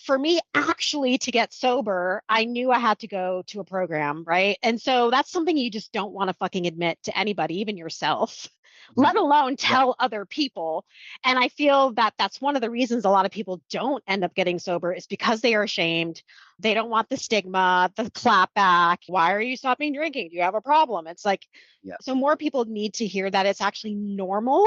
for me, actually, to get sober, I knew I had to go to a program, right? And so that's something you just don't want to fucking admit to anybody, even yourself, let alone Yeah. tell other people. And I feel that that's one of the reasons a lot of people don't end up getting sober is because they are ashamed. They don't want the stigma, the clap back. Why are you stopping drinking? Do you have a problem? It's like, Yeah. so more people need to hear that it's actually normal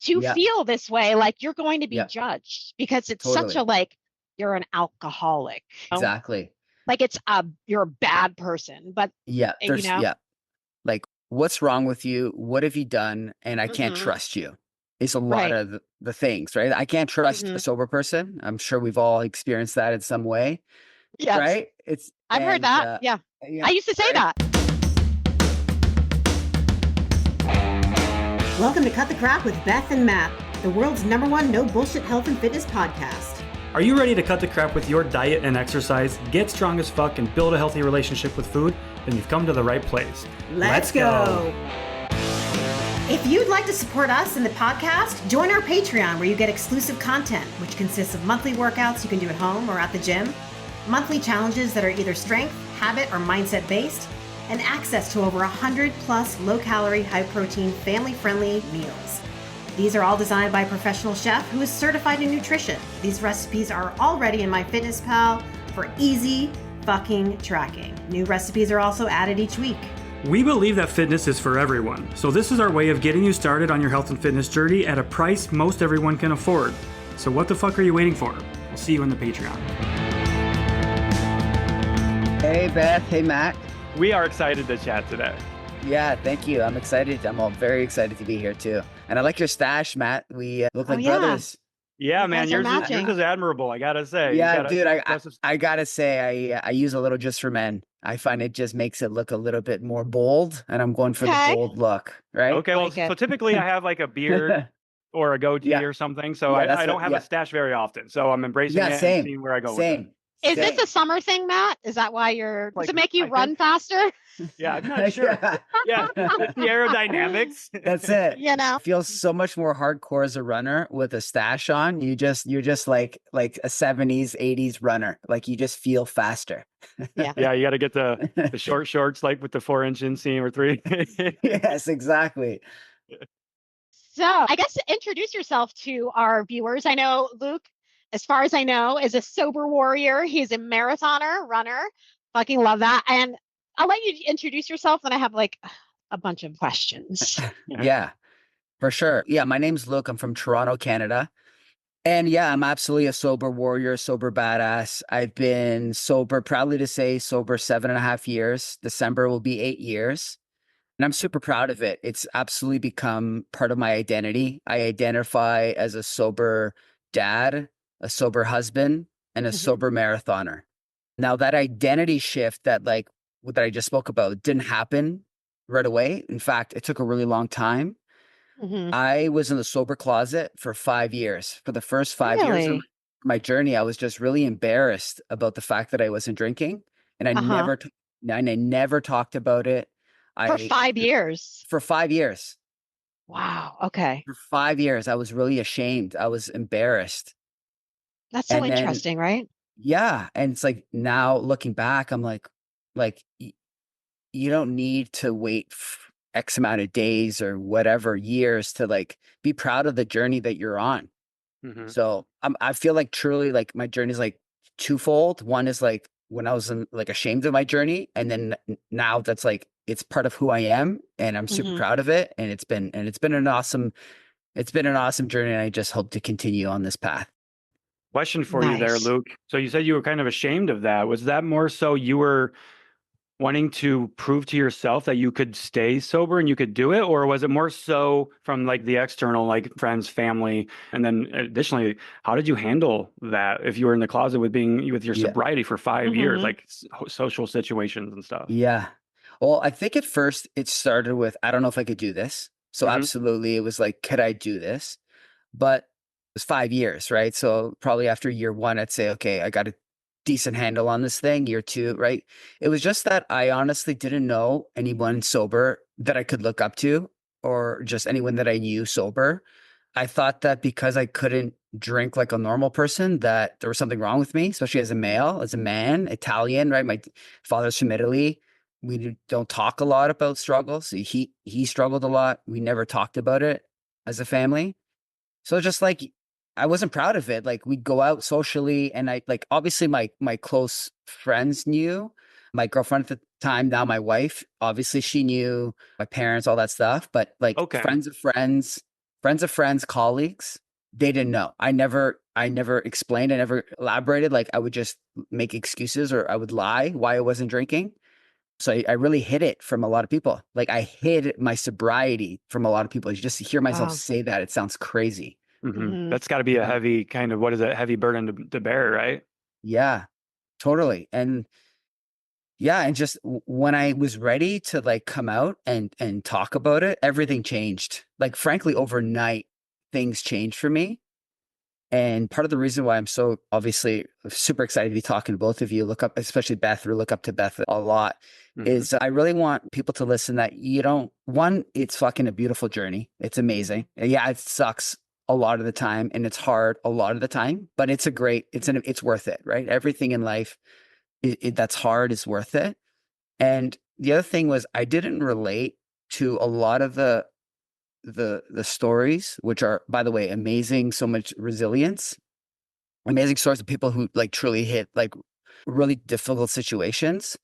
to Yeah. feel this way, like you're going to be Yeah. judged because it's such a Totally. like you're an alcoholic, Exactly. like it's you're a bad person, but Yeah. you know. Like, what's wrong with you? What have you done? And I can't Hmm. trust you. Is a lot Right. of the things, right? I can't trust a Hmm. sober person. I'm sure we've all experienced that in some way, Yes, right? It's I've heard and that. Yeah, yeah, I used to say right. that. Welcome to Cut the Crap with Beth and Matt, the world's #1 no bullshit health and fitness podcast. Are you ready to cut the crap with your diet and exercise, get strong as fuck, and build a healthy relationship with food? Then you've come to the right place. Let's go. If you'd like to support us in the podcast, join our Patreon where you get exclusive content, which consists of monthly workouts you can do at home or at the gym, monthly challenges that are either strength, habit, or mindset based, and access to over 100 plus low-calorie, high-protein, family-friendly meals. These are all designed by a professional chef who is certified in nutrition. These recipes are already in MyFitnessPal for easy fucking tracking. New recipes are also added each week. We believe that fitness is for everyone, so this is our way of getting you started on your health and fitness journey at a price most everyone can afford. So what the fuck are you waiting for? We'll see you in the Patreon. Hey Beth, hey Matt. We are excited to chat today. Yeah, thank you. I'm excited. I'm all very excited to be here too. And I like your stash, Matt. We look like yeah. brothers. Yeah, You man, guys are matching. yours is admirable. I gotta say. Yeah, dude, I gotta say, I use a little just for men. I find it just makes it look a little bit more bold, and I'm going for the Okay. bold look, right? Okay, well, Like it. so typically I have like a beard or a goatee Yeah. or something, so Yeah, that's I don't what- have yeah. a stash very often. So I'm embracing Yeah, it and same, seeing where I go with same. Is this same. a summer thing, Matt? Is that why you're? Does Like, it make you I run think- faster? it. Yeah, I'm not sure. Yeah, it's the aerodynamics. That's it. You know. Feels so much more hardcore as a runner with a stash on. You're just like a 70s, 80s runner. Like you just feel faster. Yeah. Yeah, you got to get the short shorts like with the 4-inch inseam or 3. Yes, exactly. So I guess introduce yourself to our viewers. I know Luke, as far as I know, is a sober warrior. He's a marathoner, runner. Fucking love that. And I'll let you introduce yourself. Then I have like a bunch of questions. Yeah, for sure. Yeah, my name's Luke. I'm from Toronto, Canada. And yeah, I'm absolutely a sober warrior, sober badass. I've been sober, proudly to say, sober 7.5 years. December will be 8 years. And I'm super proud of it. It's absolutely become part of my identity. I identify as a sober dad, a sober husband, and a Mhm. sober marathoner. Now that identity shift that I just spoke about didn't happen right away. In fact, it took a really long time. Mhm. I was in the sober closet for 5 years. For the first 5 years of Really? my journey, I was just really embarrassed about the fact that I wasn't drinking, and Uh-huh. I never talked about it. For I 5 years. For 5 years. Wow. Okay. For 5 years, I was really ashamed. I was embarrassed. That's so And then interesting, right? yeah, and it's like now looking back, I'm like you don't need to wait X amount of days or whatever years to like be proud of the journey that you're on. Mhm. So I feel like truly like my journey is like twofold. One is like when I was like ashamed of my journey, and then now that's like it's part of who I am, and I'm super Mhm. proud of it. And it's been an awesome journey, and I just hope to continue on this path. Question for you there, Nice. Luke. So you said you were kind of ashamed of that. Was that more so you were wanting to prove to yourself that you could stay sober and you could do it? Or was it more so from like the external, like friends, family? And then additionally, how did you handle that if you were in the closet with your Yeah. sobriety for 5 years, Mhm. like social situations and stuff? Yeah. Well, I think at first it started with, I don't know if I could do this. So Mhm. absolutely it was like, could I do this? But it was 5 years, right? So probably after year one, I'd say, okay, I got a decent handle on this thing. Year two, right? It was just that I honestly didn't know anyone sober that I could look up to or just anyone that I knew sober. I thought that because I couldn't drink like a normal person, that there was something wrong with me, especially as a male, as a man, Italian, right? My father's from Italy. We don't talk a lot about struggles. He struggled a lot. We never talked about it as a family. So just like I wasn't proud of it. Like we'd go out socially, and I like obviously my close friends knew. My girlfriend at the time, now my wife, obviously she knew, my parents, all that stuff. But like Okay. friends of friends, colleagues, they didn't know. I never explained, I never elaborated. Like I would just make excuses, or I would lie why I wasn't drinking. So I really hid it from a lot of people. Like I hid my sobriety from a lot of people. You just hear myself Wow. say that, it sounds crazy. Mhm. That's got to be a Yeah. heavy kind of, what is it, heavy burden to bear, right? Yeah, totally. And yeah, and just when I was ready to like come out and talk about it, everything changed. Like frankly, overnight, things changed for me. And part of the reason why I'm so obviously super excited to be talking to both of you, look up, especially Beth, we look up to Beth a lot, is I really want people to listen that you don't, one, it's fucking a beautiful journey. It's amazing. Yeah, it sucks a lot of the time and it's hard a lot of the time, but it's worth it, right? Everything in life that's hard is worth it. And the other thing was I didn't relate to a lot of the stories, which are, by the way, amazing, so much resilience, amazing stories of people who like truly hit like really difficult situations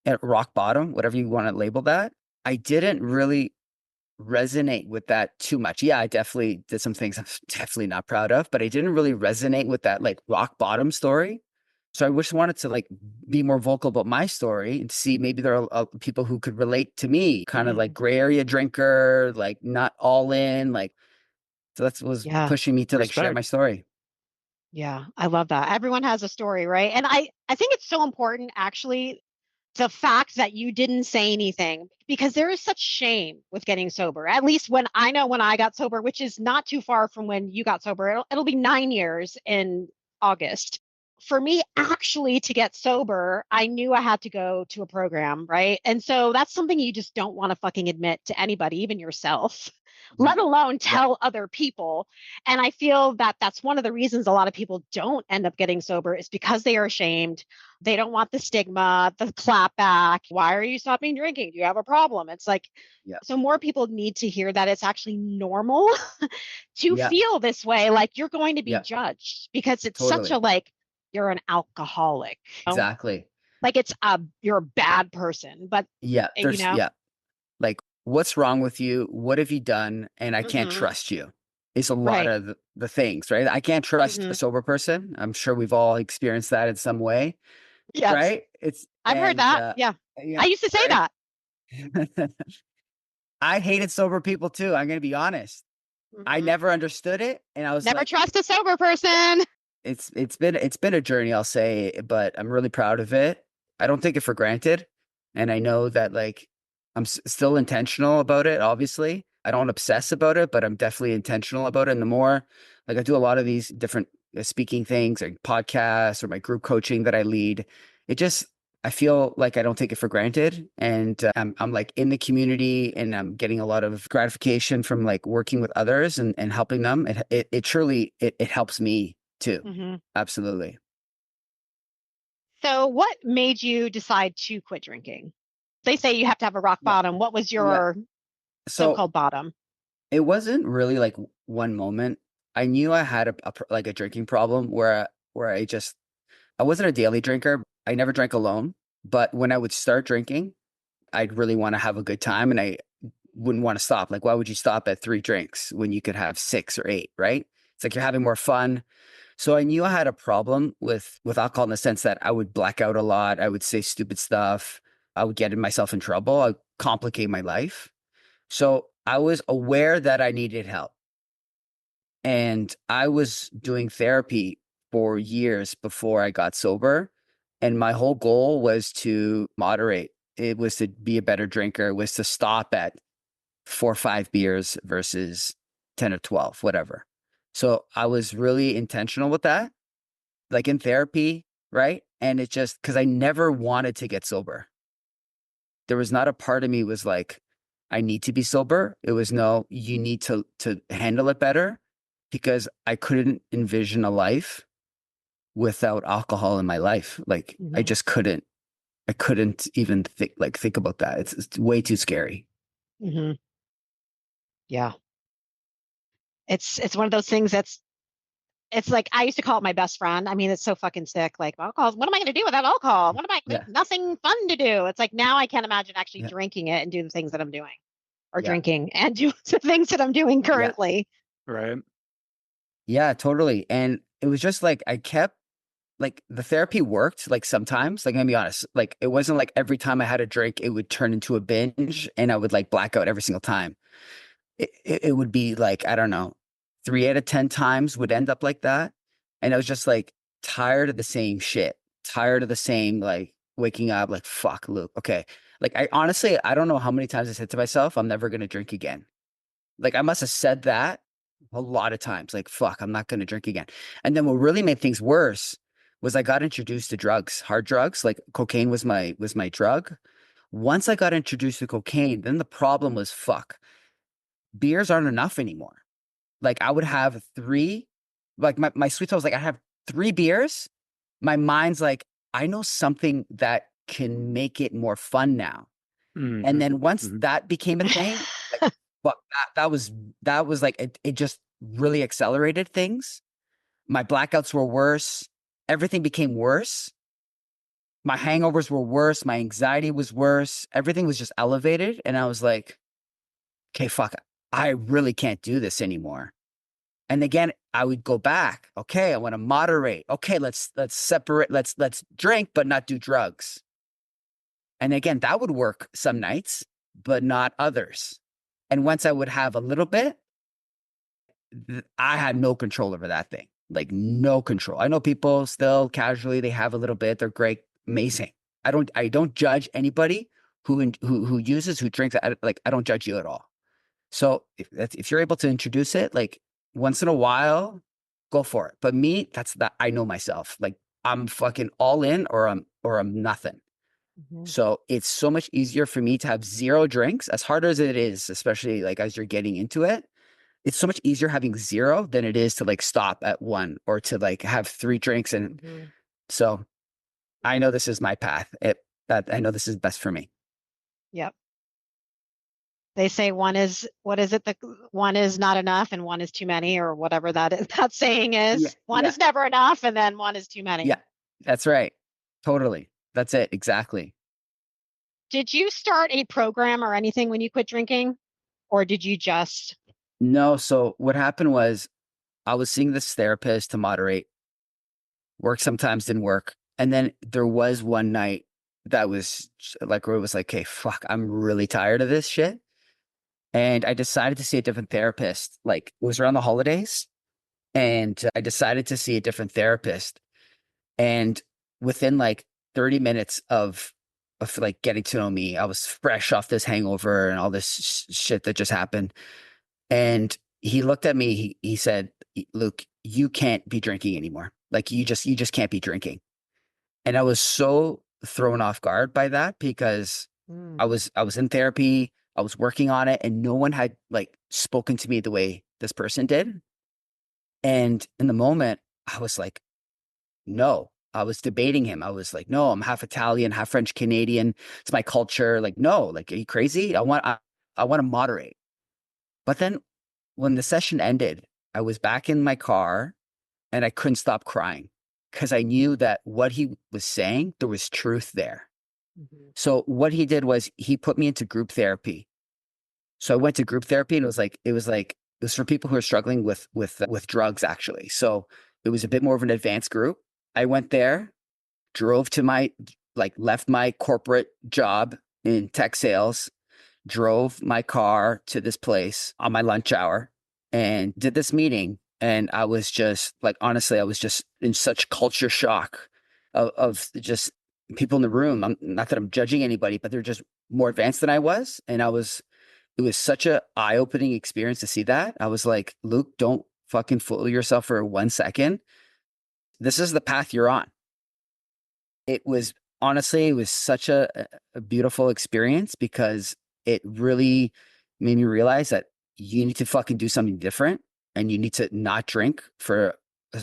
at rock bottom, whatever you want to label that. I didn't really resonate with that too much. Yeah, I definitely did some things I'm definitely not proud of, but I didn't really resonate with that like rock bottom story. So I just wanted to like be more vocal about my story and see maybe there are people who could relate to me, kind of like gray area drinker, like not all in, like, so that was Yeah. pushing me to like share Respect. my story. Yeah. I love that. Everyone has a story, right? And I think it's so important actually, the fact that you didn't say anything, because there is such shame with getting sober. At least when I got sober, which is not too far from when you got sober. It'll be 9 years in August. For me, actually, to get sober, I knew I had to go to a program, right? And so that's something you just don't want to fucking admit to anybody, even yourself, let alone Yeah. tell other people. And I feel that that's one of the reasons a lot of people don't end up getting sober, is because they are ashamed. They don't want the stigma, the clap back. Why are you stopping drinking? Do you have a problem? It's like, Yeah. so more people need to hear that it's actually normal to Yeah. feel this way. Like you're going to be Yeah. judged because it's such a Totally. like, you're an alcoholic. Exactly. Like it's you're a bad person, but Yeah. you know. Yeah. Like, what's wrong with you? What have you done? And I can't Hmm. trust you is a lot Right. of the things, right? I can't trust a Hmm. sober person. I'm sure we've all experienced that in some way, Yes, right? It's, I've heard that. Yeah, yeah, I used to say right. that. I hated sober people too. I'm going to be honest. I Hmm. never understood it. And I was Never like, trust a sober person. it's been a journey, I'll say, but I'm really proud of it. I don't take it for granted. And I know that like I'm still intentional about it, obviously. I don't obsess about it, but I'm definitely intentional about it. And the more like I do a lot of these different speaking things or podcasts or my group coaching that I lead, it just I feel like I don't take it for granted, and I'm like in the community, and I'm getting a lot of gratification from like working with others and helping them. It truly it helps me too. Hmm. Absolutely. So, what made you decide to quit drinking? They say you have to have a rock Yeah. bottom. What was Yeah. your So so-called bottom? it wasn't really like one moment. I knew I had like a drinking problem where I wasn't a daily drinker. I never drank alone, but when I would start drinking, I'd really want to have a good time, and I wouldn't want to stop. Like, why would you stop at 3 drinks when you could have 6 or 8, right? It's like you're having more fun. So I knew I had a problem with alcohol in the sense that I would black out a lot. I would say stupid stuff. I would get myself in trouble. I would complicate my life. So I was aware that I needed help. And I was doing therapy for years before I got sober. And my whole goal was to moderate. It was to be a better drinker. It was to stop at 4 or 5 beers versus 10 or 12, whatever. So I was really intentional with that, like in therapy, right? And it just because I never wanted to get sober. There was not a part of me was like, I need to be sober. It was no, you need to handle it better, because I couldn't envision a life without alcohol in my life. Like I just couldn't. I couldn't even think about that. It's way too scary. Mm-hmm. Yeah. It's one of those things it's like I used to call it my best friend. I mean, it's so fucking sick. Like alcohol, what am I going to do without alcohol? What am I, Yeah. nothing fun to do. It's like now I can't imagine actually Yeah. drinking it and do the things that I'm doing or Yeah. drinking and do the things that I'm doing currently. Right. Yeah, totally. And it was just like I kept like the therapy worked like sometimes, like, I'm gonna be honest, like it wasn't like every time I had a drink, it would turn into a binge and I would like black out every single time. It would be like, I don't know, 3 out of 10 times would end up like that. And I was just like tired of the same shit, tired of the same, like waking up like, fuck, Luke. Okay. Like I honestly, I don't know how many times I said to myself, I'm never going to drink again. Like I must have said that a lot of times, like, fuck, I'm not going to drink again. And then what really made things worse was I got introduced to drugs, hard drugs, like cocaine was my drug. Once I got introduced to cocaine, then the problem was, fuck, beers aren't enough anymore. Like I would have three, like my sweet tooth was like, I have 3 beers. My mind's like, I know something that can make it more fun now. And then once that became a thing, like, but that was like, it just really accelerated things. My blackouts were worse. Everything became worse. My hangovers were worse. My anxiety was worse. Everything was just elevated. And I was like, okay, fuck, I really can't do this anymore. And again, I would go back. Okay, I want to moderate. Okay, let's separate. Let's drink, but not do drugs. And again, that would work some nights, but not others. And once I would have a little bit, I had no control over that thing. Like no control. I know people still casually, they have a little bit. They're great, amazing. I don't judge anybody who uses, who drinks. I don't judge you at all. So if you're able to introduce it, like once in a while, go for it. But me, I know myself. Like I'm fucking all in or I'm nothing. So it's so much easier for me to have 0 drinks, as hard as it is, especially like as you're getting into it. It's so much easier having 0 than it is to like stop at 1 or to like have 3 drinks. And so I know this is my path. I know this is best for me. Yep. They say one is, what is it? One is not enough and one is too many, or whatever that saying is. Yeah, one is never enough and then one is too many. Yeah, that's right. Totally. That's it. Exactly. Did you start a program or anything when you quit drinking? Or did you just? No. So what happened was I was seeing this therapist to moderate. Work sometimes didn't work. And then there was one night that was like, where it was like, okay, fuck, I'm really tired of this shit. And I decided to see a different therapist. Like it was around the holidays. And I decided to see a different therapist. And within like 30 minutes of like getting to know me, I was fresh off this hangover and all this shit that just happened. And he looked at me, he said, Luke, you can't be drinking anymore. Like you just can't be drinking. And I was so thrown off guard by that because I was in therapy, I was working on it, and no one had like spoken to me the way this person did. And in the moment, I was like, no. I was debating him. I was like, no, I'm half Italian, half French Canadian. It's my culture. Like, no, like, are you crazy? I want to moderate. But then when the session ended, I was back in my car and I couldn't stop crying because I knew that what he was saying, there was truth there. So what he did was he put me into group therapy. So I went to group therapy and it was for people who are struggling with drugs, actually. So it was a bit more of an advanced group. I went there, drove to left my corporate job in tech sales, drove my car to this place on my lunch hour and did this meeting. And I was just like, honestly, I was just in such culture shock of just people in the room. Not that I'm judging anybody, but they're just more advanced than I was. And it was such a eye-opening experience to see that. I was like, Luke, don't fucking fool yourself for 1 second. This is the path you're on. It was such a beautiful experience because it really made me realize that you need to fucking do something different. and you need to not drink for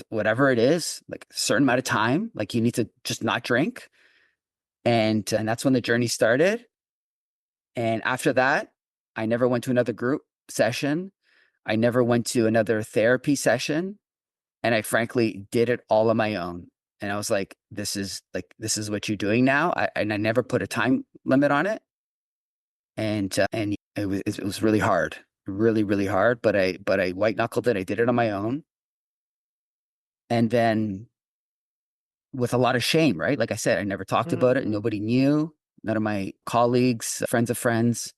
whatever it is, like a certain amount of time. Like you need to just not drink. And that's when the journey started. And after that, I never went to another group session. I never went to another therapy session. And I frankly did it all on my own. And I was like, this is what you're doing now. And I never put a time limit on it. And it was really hard, really, really hard. But I white knuckled it. I did it on my own. And then with a lot of shame, right? Like I said, I never talked about it. Nobody knew. None of my colleagues, friends of friends.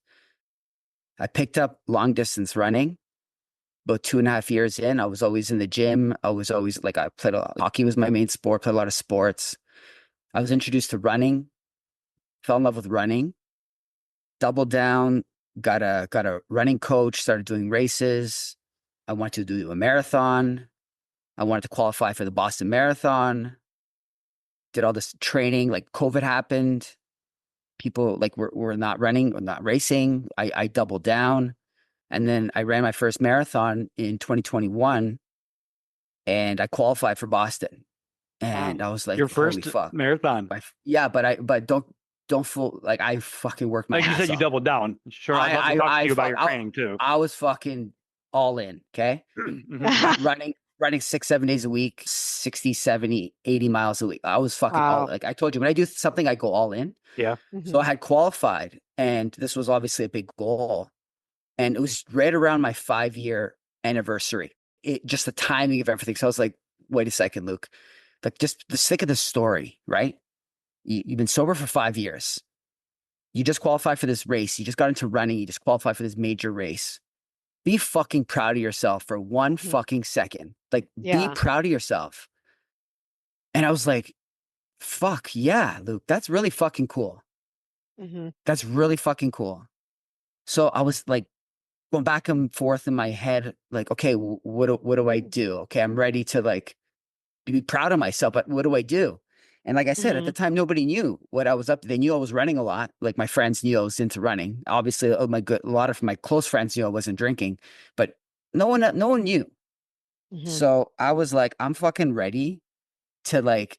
I picked up long distance running. About 2.5 years in, I was always in the gym. I was always like, I played a lot. Hockey was my main sport, played a lot of sports. I was introduced to running, fell in love with running, doubled down, got a running coach, started doing races. I wanted to do a marathon. I wanted to qualify for the Boston Marathon. Did all this training, like COVID happened. People like were not running or not racing. I doubled down. And then I ran my first marathon in 2021 and I qualified for Boston. And I was like, Your holy first fuck. marathon. Yeah, but don't fool, like I fucking worked my Like you ass said, you off. doubled down. Sure, I'd love to talk to you about your training too. I was fucking all in, okay? running 6-7 days a week, 60, 70, 80 miles a week. I was fucking all, like I told you, when I do something, I go all in. Yeah. So I had qualified and this was obviously a big goal. And it was right around my 5-year anniversary. Just the timing of everything. So I was like, wait a second, Luke. Like, just think of the story, right? You've been sober for 5 years. You just qualified for this race. You just got into running. You just qualified for this major race. Be fucking proud of yourself for one fucking second. Like, be proud of yourself. And I was like, fuck yeah, Luke. That's really fucking cool. That's really fucking cool. So I was like, going back and forth in my head, like, okay, what do I do? Okay, I'm ready to like be proud of myself, but what do I do? And like I said, at the time, nobody knew what I was up to. They knew I was running a lot. Like my friends knew I was into running. Obviously, a lot of my close friends knew I wasn't drinking, but no one knew. So I was like, I'm fucking ready to like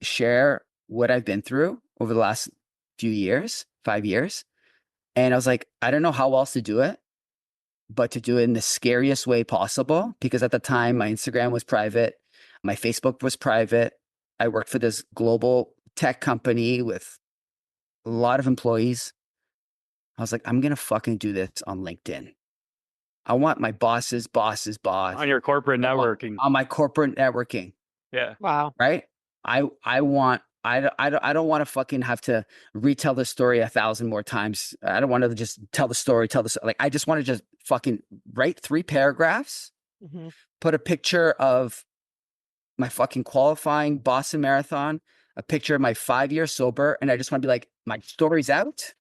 share what I've been through over the last few years, 5 years. And I was like, I don't know how else to do it, but to do it in the scariest way possible. Because at the time, my Instagram was private. My Facebook was private. I worked for this global tech company with a lot of employees. I was like, I'm going to fucking do this on LinkedIn. I want my boss's boss. On your corporate networking. On my corporate networking. Yeah. Wow. Right? I don't want to fucking have to retell the story 1,000 more times. I don't want to just tell the story, like, I just want to just fucking write 3 paragraphs, put a picture of my fucking qualifying Boston Marathon, a picture of my 5 years sober. And I just want to be like, my story's out.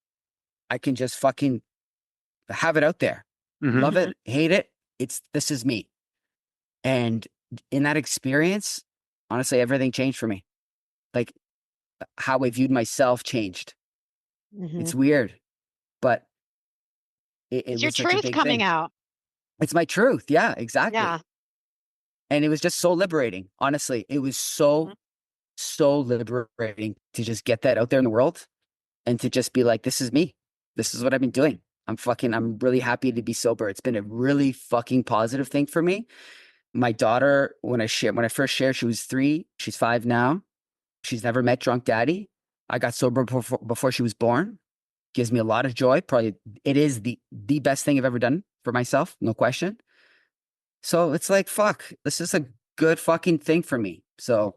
I can just fucking have it out there. Love it, hate it. This is me. And in that experience, honestly, everything changed for me. Like, how I viewed myself changed. It's weird, but it It's was your such a truth big coming thing. out. It's my truth. Yeah, exactly. Yeah. And it was just so liberating. Honestly, it was so liberating to just get that out there in the world and to just be like, this is me. This is what I've been doing. I'm really happy to be sober. It's been a really fucking positive thing for me. My daughter, when I first shared, she was 3. She's 5 now. She's never met drunk daddy. I got sober before she was born. Gives me a lot of joy. Probably it is the best thing I've ever done for myself, no question. So it's like, fuck, this is a good fucking thing for me. So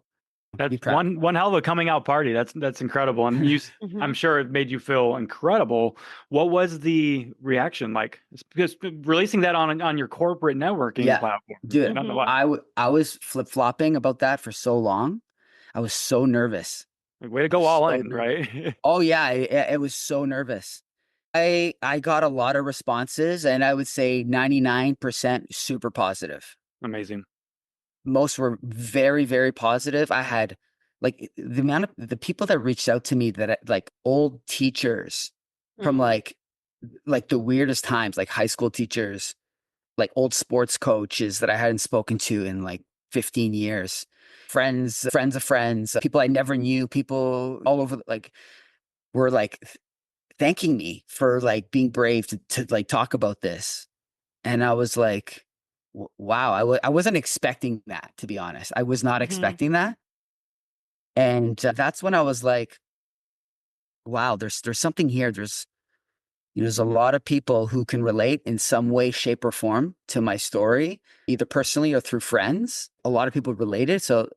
that's one hell of a coming out party. That's incredible. And I'm sure it made you feel incredible. What was the reaction like? Because releasing that on your corporate networking platform. Dude, I was flip-flopping about that for so long. I was so nervous. Way to go all in, right? Oh yeah, it was so nervous. I got a lot of responses, and I would say 99% super positive. Amazing. Most were very, very positive. I had like the amount of the people that reached out to me that like old teachers from like the weirdest times, like high school teachers, like old sports coaches that I hadn't spoken to in like 15 years, friends of friends, people I never knew, people all over, like, were like thanking me for like being brave to like talk about this. And I was like, wow, I wasn't expecting that, to be honest. I was not expecting that. And that's when I was like, wow, there's something here. There's a lot of people who can relate in some way, shape, or form to my story, either personally or through friends. A lot of people related. So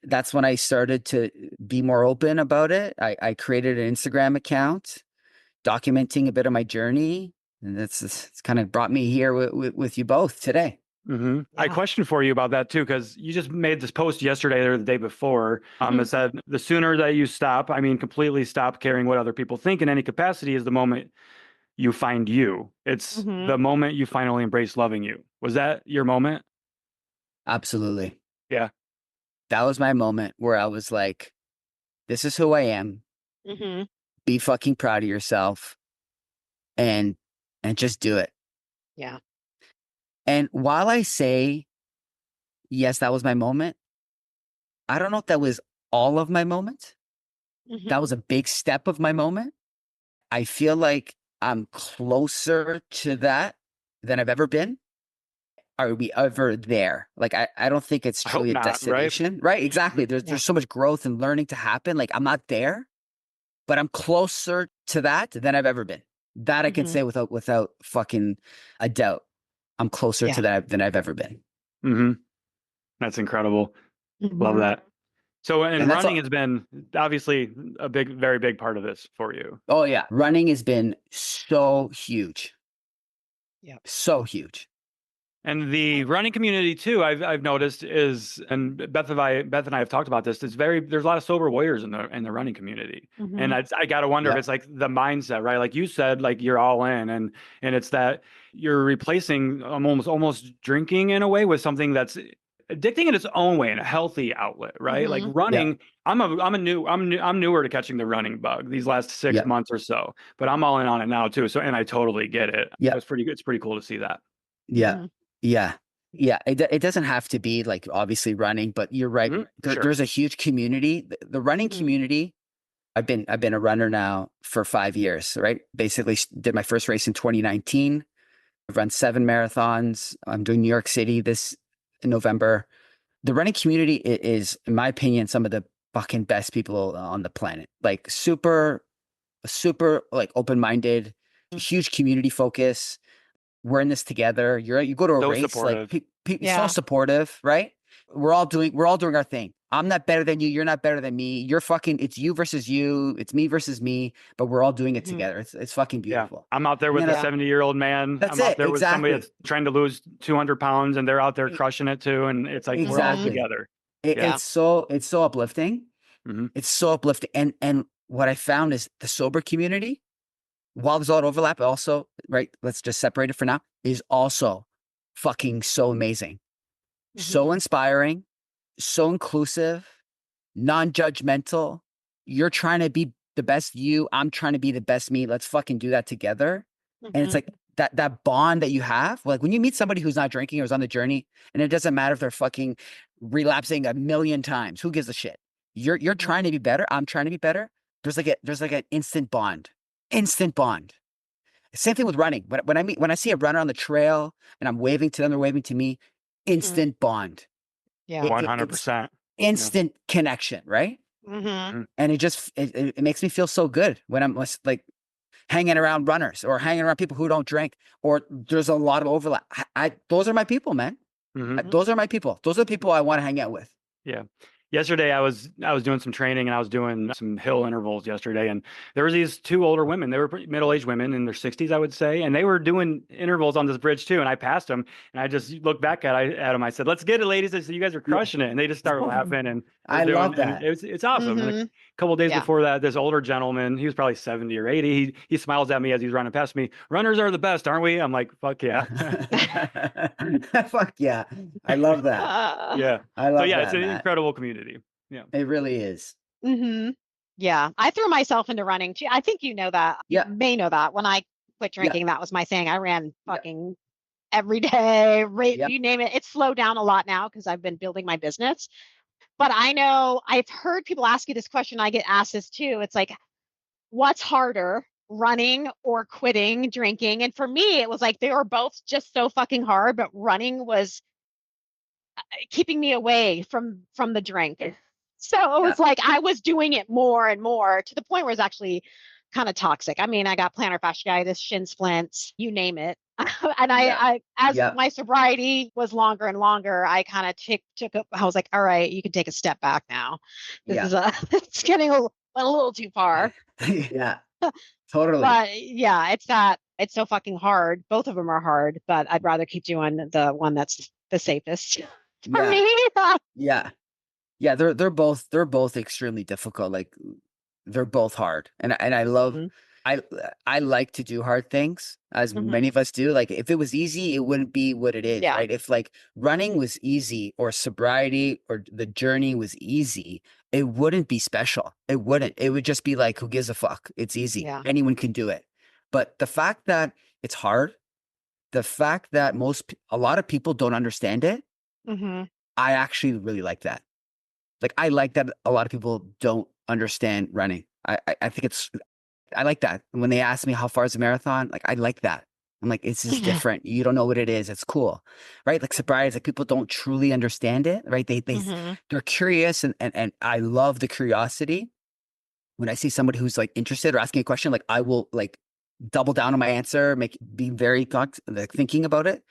that's when I started to be more open about it. I created an Instagram account documenting a bit of my journey. And it's kind of brought me here with you both today. Mm-hmm. I question for you about that too, because you just made this post yesterday or the day before. It said the sooner that you stop, I mean, completely stop caring what other people think in any capacity is the moment you find you. It's the moment you finally embrace loving you. Was that your moment? Absolutely. Yeah. That was my moment where I was like, this is who I am. Be fucking proud of yourself and just do it. Yeah. And while I say, yes, that was my moment, I don't know if that was all of my moment. That was a big step of my moment. I feel like I'm closer to that than I've ever been. Are we ever there? Like, I don't think it's I hope truly a not, destination. Right? Exactly. There's so much growth and learning to happen. Like, I'm not there, but I'm closer to that than I've ever been. That I can say without fucking a doubt. I'm closer to that than I've ever been. That's incredible. Love that. So, and running has been obviously a very big part of this for you. Oh yeah. Running has been so huge. Yeah. So huge. And the running community too, I've noticed is, and Beth and I have talked about this. There's a lot of sober warriors in the running community, and I got to wonder if it's like the mindset, right? Like you said, like you're all in, and it's that you're replacing almost drinking in a way with something that's addicting in its own way, in a healthy outlet, right? Like running. I'm newer to catching the running bug these last 6 months or so, but I'm all in on it now too. So, and I totally get it. Yeah, it's pretty cool to see that. Yeah. Yeah. Yeah. It doesn't have to be like obviously running, but you're right. There's a huge community. The running community. I've been a runner now for 5 years, right? Basically did my first race in 2019. I've run 7 marathons. I'm doing New York City this in November. The running community is, in my opinion, some of the fucking best people on the planet. Like super like open-minded, huge community focus. We're in this together. You go to a So race, supportive. like so supportive, right? We're all doing our thing. I'm not better than you. You're not better than me. It's you versus you. It's me versus me, but we're all doing it together. It's fucking beautiful. I'm out there with a 70-year-old man. That's I'm out there with somebody that's trying to lose 200 pounds and they're out there crushing it too. And it's like, we're all together. It's so uplifting. It's so uplifting. And what I found is the sober community, while there's a lot of overlap, also, right, let's just separate it for now, is also fucking so amazing. So inspiring, so inclusive, non-judgmental. You're trying to be the best you. I'm trying to be the best me. Let's fucking do that together. And it's like that bond that you have. Like when you meet somebody who's not drinking or is on the journey, and it doesn't matter if they're fucking relapsing 1,000,000 times. Who gives a shit? You're trying to be better. I'm trying to be better. There's like an instant bond. Instant bond. Same thing with running. When I see a runner on the trail and I'm waving to them, they're waving to me, instant bond. Yeah. 100%. Instant connection, right? And it makes me feel so good when I'm like hanging around runners or hanging around people who don't drink, or there's a lot of overlap. Those are my people, man. Those are my people. Those are the people I want to hang out with. Yeah. Yesterday, I was doing some training and I was doing some hill intervals yesterday, and there was these 2 older women. They were middle-aged women in their 60s, I would say, and they were doing intervals on this bridge too. And I passed them, and I just looked back at them. I said, "Let's get it, ladies!" I said, "You guys are crushing it," and they just started laughing. And I love that. It's awesome. And a couple of days before that, this older gentleman, he was probably 70 or 80. He smiles at me as he's running past me. "Runners are the best, aren't we?" I'm like, "Fuck yeah!" Fuck yeah! I love that. Yeah, I love that. It's an incredible community. Yeah, it really is. Yeah, I threw myself into running too. I think you know that. Yeah, you may know that when I quit drinking, that was my thing. I ran fucking every day, Yep. you name it. It's slowed down a lot now because I've been building my business. But I know I've heard people ask you this question. I get asked this too. It's like, what's harder, running or quitting drinking? And for me, it was like they were both just so fucking hard, but running was keeping me away from the drink. So it was like I was doing it more and more to the point where it's actually kind of toxic. I mean, I got plantar fasciitis, shin splints, you name it. And I as my sobriety was longer and longer, I kind of took up. I was like, all right, you can take a step back now. This is it's getting a little too far. Yeah, totally. But yeah, it's so fucking hard. Both of them are hard, but I'd rather keep doing the one that's the safest for me. Yeah, they're both extremely difficult. Like they're both hard. And I love I like to do hard things, as many of us do. Like if it was easy, it wouldn't be what it is, right? If like running was easy or sobriety or the journey was easy, it wouldn't be special. It wouldn't. It would just be like, who gives a fuck? It's easy. Yeah. Anyone can do it. But the fact that it's hard, the fact that a lot of people don't understand it, I actually really like that. Like I like that a lot of people don't understand running. I think I like that. When they ask me how far is a marathon, like I like that. I'm like, it's just different. You don't know what it is. It's cool, right? Like sobriety, like people don't truly understand it, right? They're curious, and I love the curiosity. When I see somebody who's like interested or asking a question, like I will like double down on my answer, be very like thinking about it,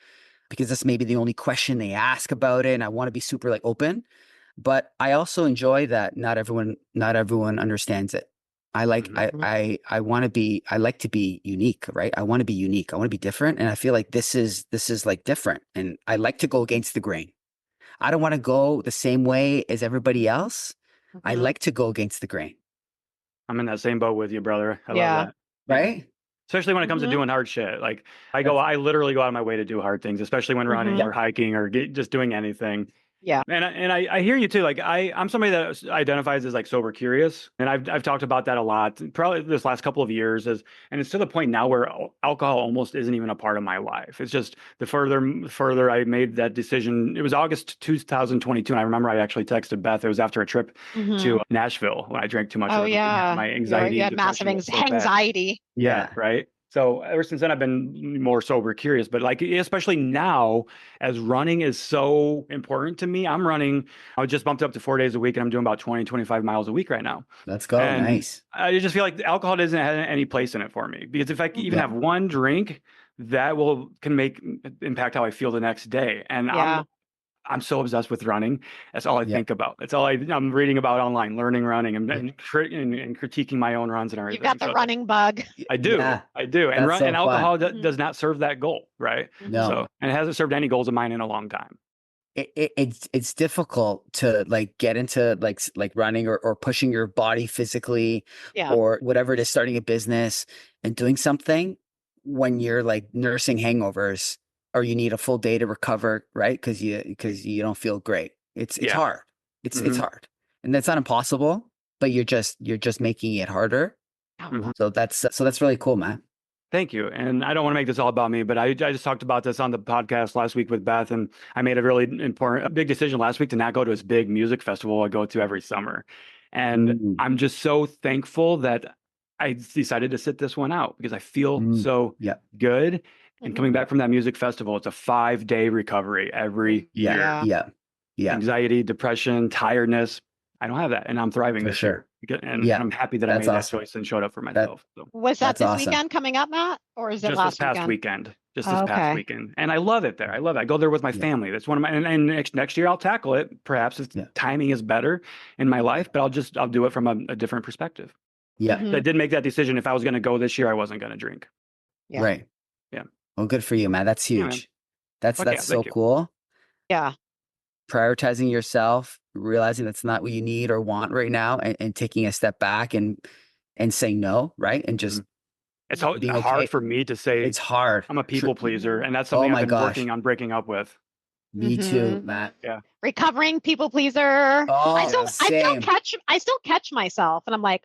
because that's maybe the only question they ask about it, and I want to be super like open. But I also enjoy that not everyone understands it. I like I like to be unique, right? I want to be unique. I want to be different. And I feel like this is like different. And I like to go against the grain. I don't want to go the same way as everybody else. I like to go against the grain. I'm in that same boat with you, brother. I love that. Right? Especially when it comes to doing hard shit. Like I literally go out of my way to do hard things, especially when running or hiking or just doing anything. Yeah. And I hear you too. Like I'm somebody that identifies as like sober curious. And I've talked about that a lot, probably this last couple of years, and it's to the point now where alcohol almost isn't even a part of my life. It's just the further I made that decision. It was August 2022. And I remember I actually texted Beth. It was after a trip to Nashville when I drank too much. Oh yeah. My anxiety. You had massive anxiety. Yeah. Right. So ever since then, I've been more sober curious, but like, especially now as running is so important to me. I just bumped up to 4 days a week and I'm doing about 20, 25 miles a week right now. Let's go. And nice. I just feel like alcohol doesn't have any place in it for me, because if I even have one drink, that can impact how I feel the next day. And I'm so obsessed with running. That's all I think about. That's all I'm reading about online, learning running and critiquing my own runs and everything. You've got the running bug. I do. I do. And alcohol does not serve that goal, right? No. So, and it hasn't served any goals of mine in a long time. It's difficult to like get into like running or pushing your body physically or whatever it is, starting a business and doing something when you're like nursing hangovers, or you need a full day to recover, right? Because you don't feel great. It's hard. It's hard, and that's not impossible, but you're just making it harder. So that's really cool, man. Thank you. And I don't want to make this all about me, but I just talked about this on the podcast last week with Beth, and I made a really big decision last week to not go to this big music festival I go to every summer. And I'm just so thankful that I decided to sit this one out, because I feel so good. And coming back from that music festival, it's a 5-day recovery every year. Yeah. Anxiety, depression, tiredness. I don't have that, and I'm thriving this year. And I'm happy that I made that choice and showed up for myself. Was that this weekend coming up, Matt, or is it just last this past weekend? Just this past weekend, and I love it there. I love it. I go there with my family. That's one of my. And next year I'll tackle it. Perhaps if timing is better in my life, but I'll do it from a different perspective. Yeah, I did make that decision. If I was going to go this year, I wasn't going to drink. Right. Yeah. Well, good for you, man. That's huge. That's so cool. Yeah. Prioritizing yourself, realizing that's not what you need or want right now, and taking a step back and saying no, right? And just it's hard for me to say. It's hard. I'm a people pleaser, and that's something I've been working on breaking up with. Me too, Matt. Yeah. Recovering people pleaser. Oh, I still catch myself, and I'm like,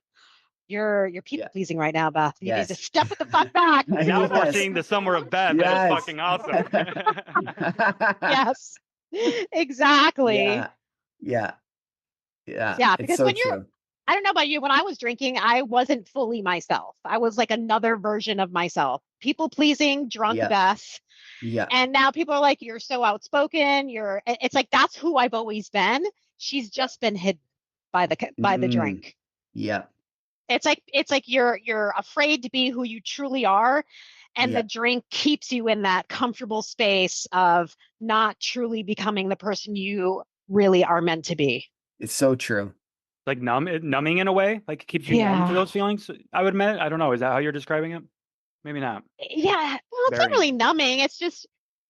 You're people Yeah. pleasing right now, Beth. You need to Yes. step it the fuck back. And now we're Yes. seeing the summer of Beth. That is Yes. fucking awesome. Yes. Exactly. Yeah. Yeah. Yeah. Yeah, It's because so when you're true. I don't know about you, when I was drinking, I wasn't fully myself. I was like another version of myself. People pleasing, drunk Yeah. Beth. Yeah. And now people are like, you're so outspoken. It's like that's who I've always been. She's just been hidden by the Mm, drink. yeah. It's like you're afraid to be who you truly are, and the Yeah. drink keeps you in that comfortable space of not truly becoming the person you really are meant to be. It's so true. Like numbing in a way, like it keeps you numb to Yeah. those feelings. I would admit. I don't know. Is that how you're describing it? Maybe not. Yeah. Well, it's not Very. really numbing. It's just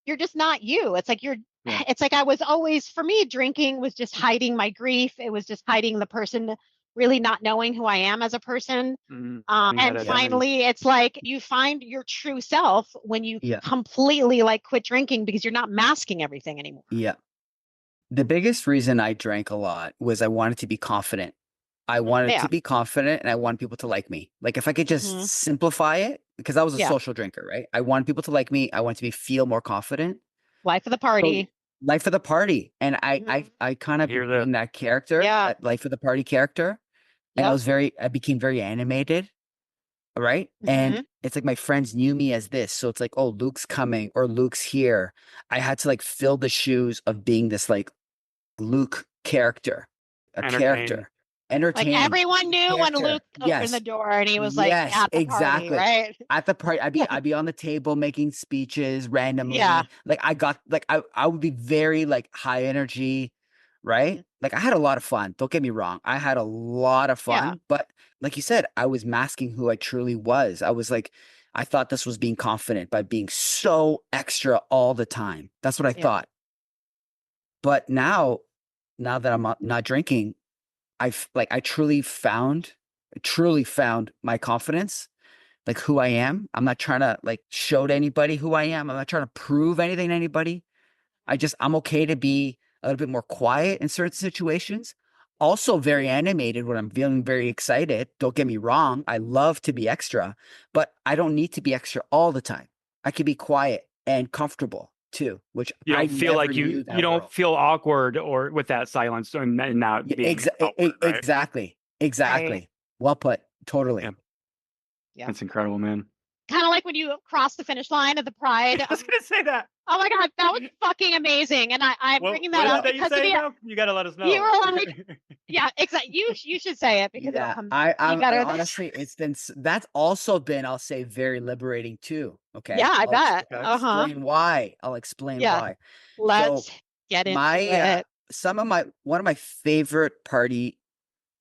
you're just not you. Yeah. It's like I was always, for me, drinking was just hiding my grief. It was just hiding the person, really not knowing who I am as a person. Mm, And finally, it's like you find your true self when you Yeah. completely like quit drinking because you're not masking everything anymore. Yeah. The biggest reason I drank a lot was I wanted to be confident. I wanted Yeah. to be confident and I wanted people to like me. Like if I could just Mhm. simplify it, because I was a Yeah. social drinker, right? I wanted people to like me. I wanted to feel more confident. Life of the So party. life of the party. And Mhm. I kind of Hear that. became that character, Yeah. that life of the party character. And Yep. I became very animated. Right. And Mhm. it's like my friends knew me as this. So it's like, oh, Luke's coming or Luke's here. I had to like fill the shoes of being this like Luke character, a Entertain. character, Like entertain everyone knew when character. Luke opened the Yes. door and he was like Yes, at the party, exactly. right? At the party, I'd be on the table making speeches Yeah. randomly. Like I would be very like high energy, right? Mhm. Like I had a lot of fun. Don't get me wrong. I had a lot of Yeah. fun, but like you said, I was masking who I truly was. I was like, I thought this was being confident by being so extra all the time. That's what I Yeah. thought. But now that I'm not drinking, I truly found my confidence, like who I am. I'm not trying to like show to anybody who I am. I'm not trying to prove anything to anybody. I'm okay to be a little bit more quiet in certain situations. Also very animated when I'm feeling very excited. Don't get me wrong. I love to be extra, but I don't need to be extra all the time. I can be quiet and comfortable too, which You I don't feel never like knew you that don't world. feel awkward or with that silence and not Yeah, being outward, right? exactly. Right. Exactly. Well put. Yeah, Totally. Yeah. that's incredible, man. Kind of like when you cross the finish line of the Pride. I was gonna say that. Oh my God, that was fucking amazing. And I'm bringing What that is up it that you because of say the, now? You gotta let us know. you were like, yeah, exactly. You should say it because it'll Yeah, come. I You better. honestly, that's also been, I'll say, very liberating too. Okay, Yeah, I bet. Okay. Uh-huh. explain why. I'll explain Yeah. why. So Let's get into my it. one of my favorite party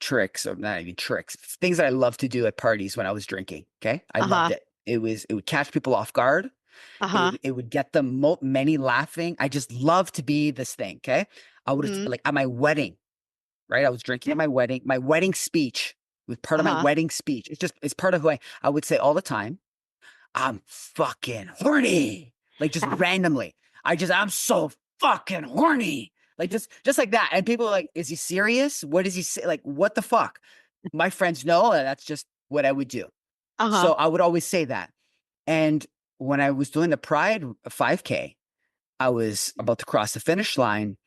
tricks, or not even tricks, things that I loved to do at parties when I was drinking. Okay, I loved Uh-huh. it. It would catch people off guard. Uh-huh. It would get them many laughing. I just love to be this thing. Okay, I would Mhm. like at my wedding. Right? I was drinking at my wedding. My wedding speech was part of my Uh-huh. wedding speech. It's part of who I would say all the time. I'm fucking horny. Like just randomly. I'm so fucking horny. Like just like that. And people are like, is he serious? What does he say? Like, what the fuck? My friends know that that's just what I would do. Uh-huh. So I would always say that. And when I was doing the Pride 5K, I was about to cross the finish line.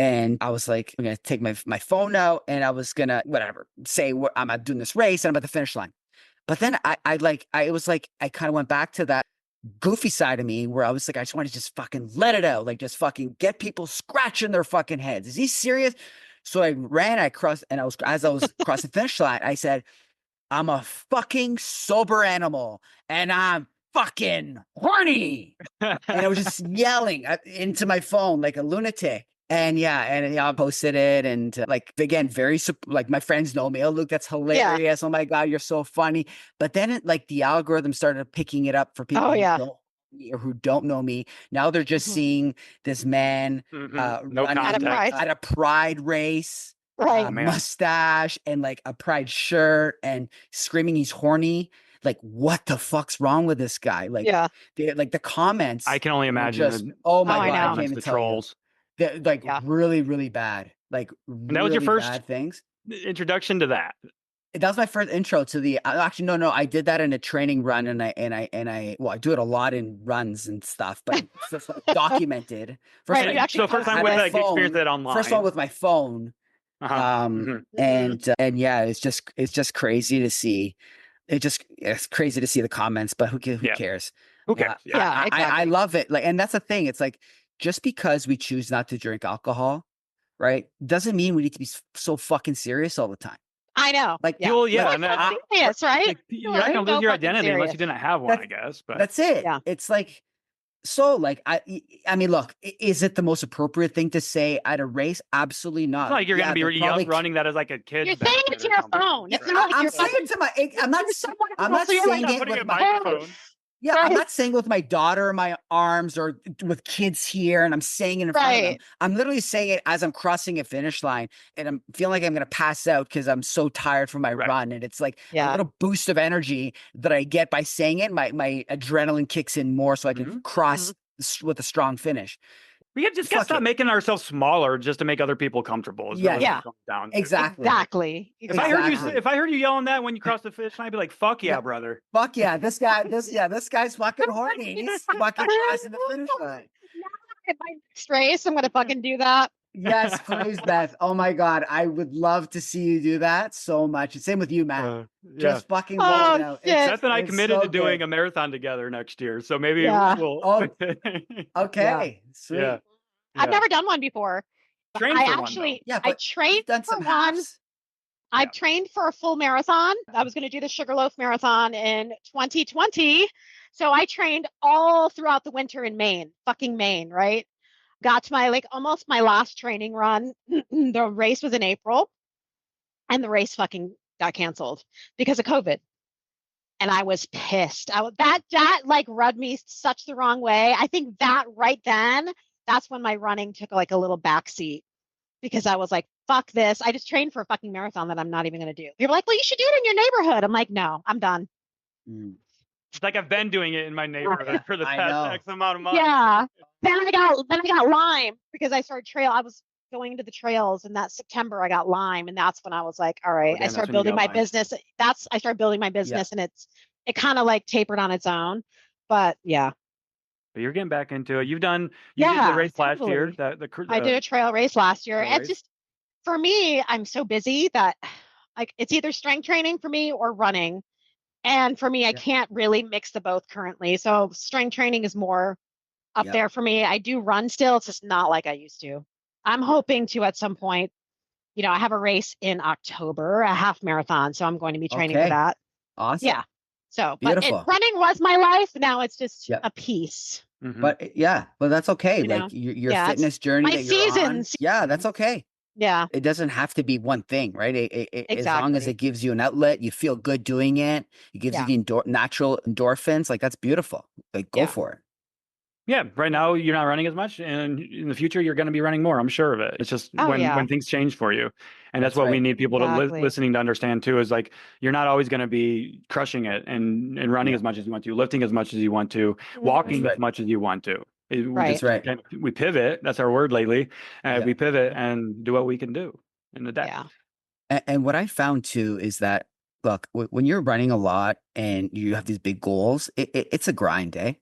And I was like, I'm gonna take my phone out and I was gonna whatever say what I'm doing this race and I'm at the finish line. But then it was like I kind of went back to that goofy side of me where I was like, I just want to just fucking let it out, like just fucking get people scratching their fucking heads. Is he serious? So I crossed, and as I was crossing the finish line, I said, I'm a fucking sober animal and I'm fucking horny. And I was just yelling into my phone like a lunatic. And I posted it and like, again, like my friends know me. Oh, Luke, that's hilarious. Oh my God, you're so funny. But then like the algorithm started picking it up for people Oh who yeah. don't know me or who don't know me. Now they're just Mhm. seeing this man No running At a context. Pride. at a pride race, Right. man. mustache and like a pride shirt and screaming he's horny. Like, what the fuck's wrong with this guy? Like, Yeah. like the comments I can only were imagine just, the oh my I God, I know. can't comments, even the tell you. trolls. They're like Yeah. really, really bad. Like And that was your really first bad things. introduction to that. That was my first intro to the. Actually, no. I did that in a training run, and I. Well, I do it a lot in runs and stuff, but it's documented. First, Right, you actually So first time had with my like experience phone. it online. First one with my phone. Uh-huh. And yeah, it's just crazy to see. It's crazy to see the comments, but who Yeah. cares? Who cares? Yeah, I exactly. love it. Like, and that's the thing. It's like just because we choose not to drink alcohol, right, doesn't mean we need to be so fucking serious all the time. I know. Like, Yeah. Well, yeah, Like, and that, serious, right? like, you're not gonna So lose your fucking identity unless you serious. didn't have one, I guess. But That's it. Yeah. It's like, so like, I mean, look, is it the most appropriate thing to say at a race? Absolutely it's not. not like you're gonna be they're probably- running that as like a kid's You're saying it benefit to or your something. phone. It's Yeah, not like I'm you're saying fucking. it to my. I'm not. You're someone I'm else, not so you're saying like, it putting with a my. microphone. Yeah, I'm Right. not saying it with my daughter in my arms or with kids here, and I'm saying it in front of them. Right. I'm literally saying it as I'm crossing a finish line, and I'm feeling like I'm gonna pass out because I'm so tired from my Right. run, and it's like a Yeah. little boost of energy that I get by saying it. My adrenaline kicks in more, so I can cross with a strong finish. We just gotta Fuck stop it. making ourselves smaller just to make other people comfortable. Is Yeah. really what Yeah. it comes down to. Exactly. Exactly. If I heard you, Exactly. if I heard you yelling that when you cross the finish line, I'd be like, "Fuck yeah, Yeah. brother!" Fuck yeah, this guy's fucking horny. He's fucking crossing the finish line. In my next race, I'm gonna fucking do that. Yes, please, Beth. Oh my God, I would love to see you do that so much. Same with you, Matt. Yeah. Just fucking Oh, roll it out. shit. Seth and I it's committed so to doing good. a marathon together next year, so maybe Yeah. we'll. Oh, Okay, sweet. yeah. I've never done one before. Train I for one, though. actually, Yeah, I but trained you've done for some one. halves. I Yeah. trained for a full marathon. I was going to do the Sugarloaf Marathon in 2020. So I trained all throughout the winter in Maine, fucking Maine, right? Got to my almost my last training run. The race was in April and the race fucking got canceled because of COVID. And I was pissed. That like rubbed me such the wrong way. I think that right then, that's when my running took like a little backseat because I was like, fuck this. I just trained for a fucking marathon that I'm not even going to do. You're like, well, you should do it in your neighborhood. I'm like, no, I'm done. It's like I've been doing it in my neighborhood for the I past know. X amount of months. Yeah. Then I got Lyme because I started I was going into the trails and that September I got Lyme. And that's when I was like, all right, damn, I that's started when you building got my Lyme. business. I started building my business and it kind of like tapered on its own. But yeah. But you're getting back into it. You did Yeah, the race last year. totally. I did a trail race last year. trail And race. just for me, I'm so busy that like it's either strength training for me or running. And for me, I can't really mix the both currently. So strength training is more up there for me. I do run still. It's just not like I used to. I'm hoping to at some point, I have a race in October, a half marathon. So I'm going to be training for that. Awesome. Yeah. So, Beautiful. but running was my life. Now it's just a piece. But yeah, but that's okay. You Like know? your Yeah, fitness journey my that you're on. seasons. Yeah, that's okay. Yeah. It doesn't have to be one thing, right? As long as Exactly. it gives you an outlet, you feel good doing it. It gives you the natural endorphins. Like that's beautiful. Like go for it. Yeah, right now you're not running as much, and in the future you're going to be running more. I'm sure of it. It's just when things change for you, and that's what we need people to listening to understand too. Is like you're not always going to be crushing it and running as much as you want to, lifting as much as you want to, walking as much as you want to. Right. We pivot. That's our word lately. We pivot and do what we can do in the day. Yeah. And what I found too is that look, when you're running a lot and you have these big goals, it's a grind, eh?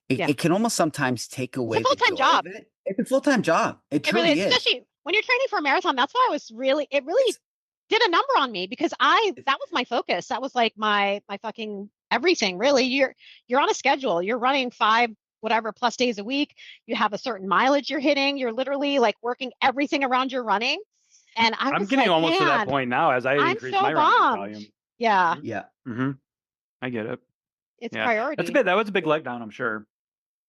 It can almost sometimes take away It's a full-time job. It's a full-time job. It truly really is. Especially when you're training for a marathon. That's why it really did a number on me because that was my focus. That was like my fucking everything. Really, you're on a schedule. You're running 5 whatever plus days a week. You have a certain mileage you're hitting. You're literally like working everything around your running. And I'm getting almost to that point now as I increase my running volume. Yeah. Yeah. I get it. It's priority. That was a big letdown, I'm sure.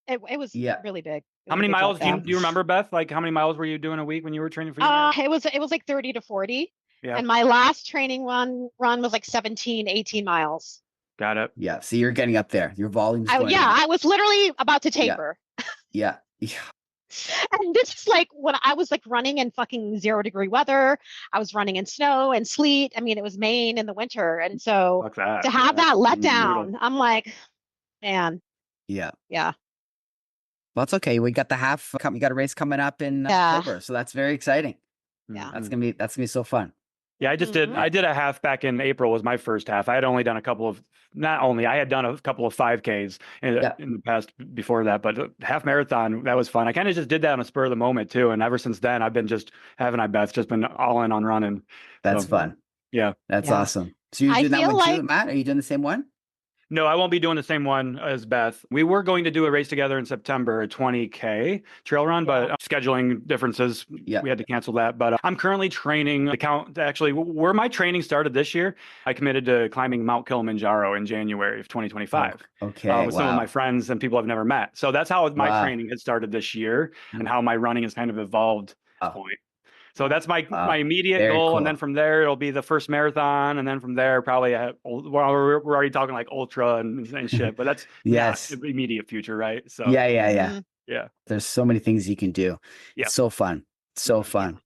It was really big. How many miles do you remember, Beth? Like how many miles were you doing a week when you were training for your it was like 30 to 40. Yeah. And my last training run was like 17, 18 miles. Got it. Yeah. So you're getting up there. Your volume's going up. I was literally about to taper. Yeah. And this is like when I was like running in fucking 0-degree weather. I was running in snow and sleet. I mean, it was Maine in the winter. And so to have that letdown, I'm like, man. Yeah. Yeah. Well, it's okay. We got we got a race coming up in October, so that's very exciting. Yeah. That's gonna be so fun. Yeah, I did a half back in April was my first half. I had only done I had done a couple of 5Ks in the past before that, but half marathon, that was fun. I kind of just did that on a spur of the moment too. And ever since then, I've been just having my best, just been all in on running. That's fun. Yeah. That's awesome. So you're doing that one too, Matt? Are you doing the same one? No, I won't be doing the same one as Beth. We were going to do a race together in September, a 20K trail run, but scheduling differences, we had to cancel that. But I'm currently training actually where my training started this year. I committed to climbing Mount Kilimanjaro in January of 2025. Okay. With some of my friends and people I've never met. So that's how my training had started this year and how my running has kind of evolved to this point. So that's my immediate goal. Cool. And then from there, it'll be the first marathon. And then from there, probably, we're already talking like ultra and shit, but that's immediate future, right? So Yeah. Yeah. There's so many things you can do. Yeah. It's so fun. So fun.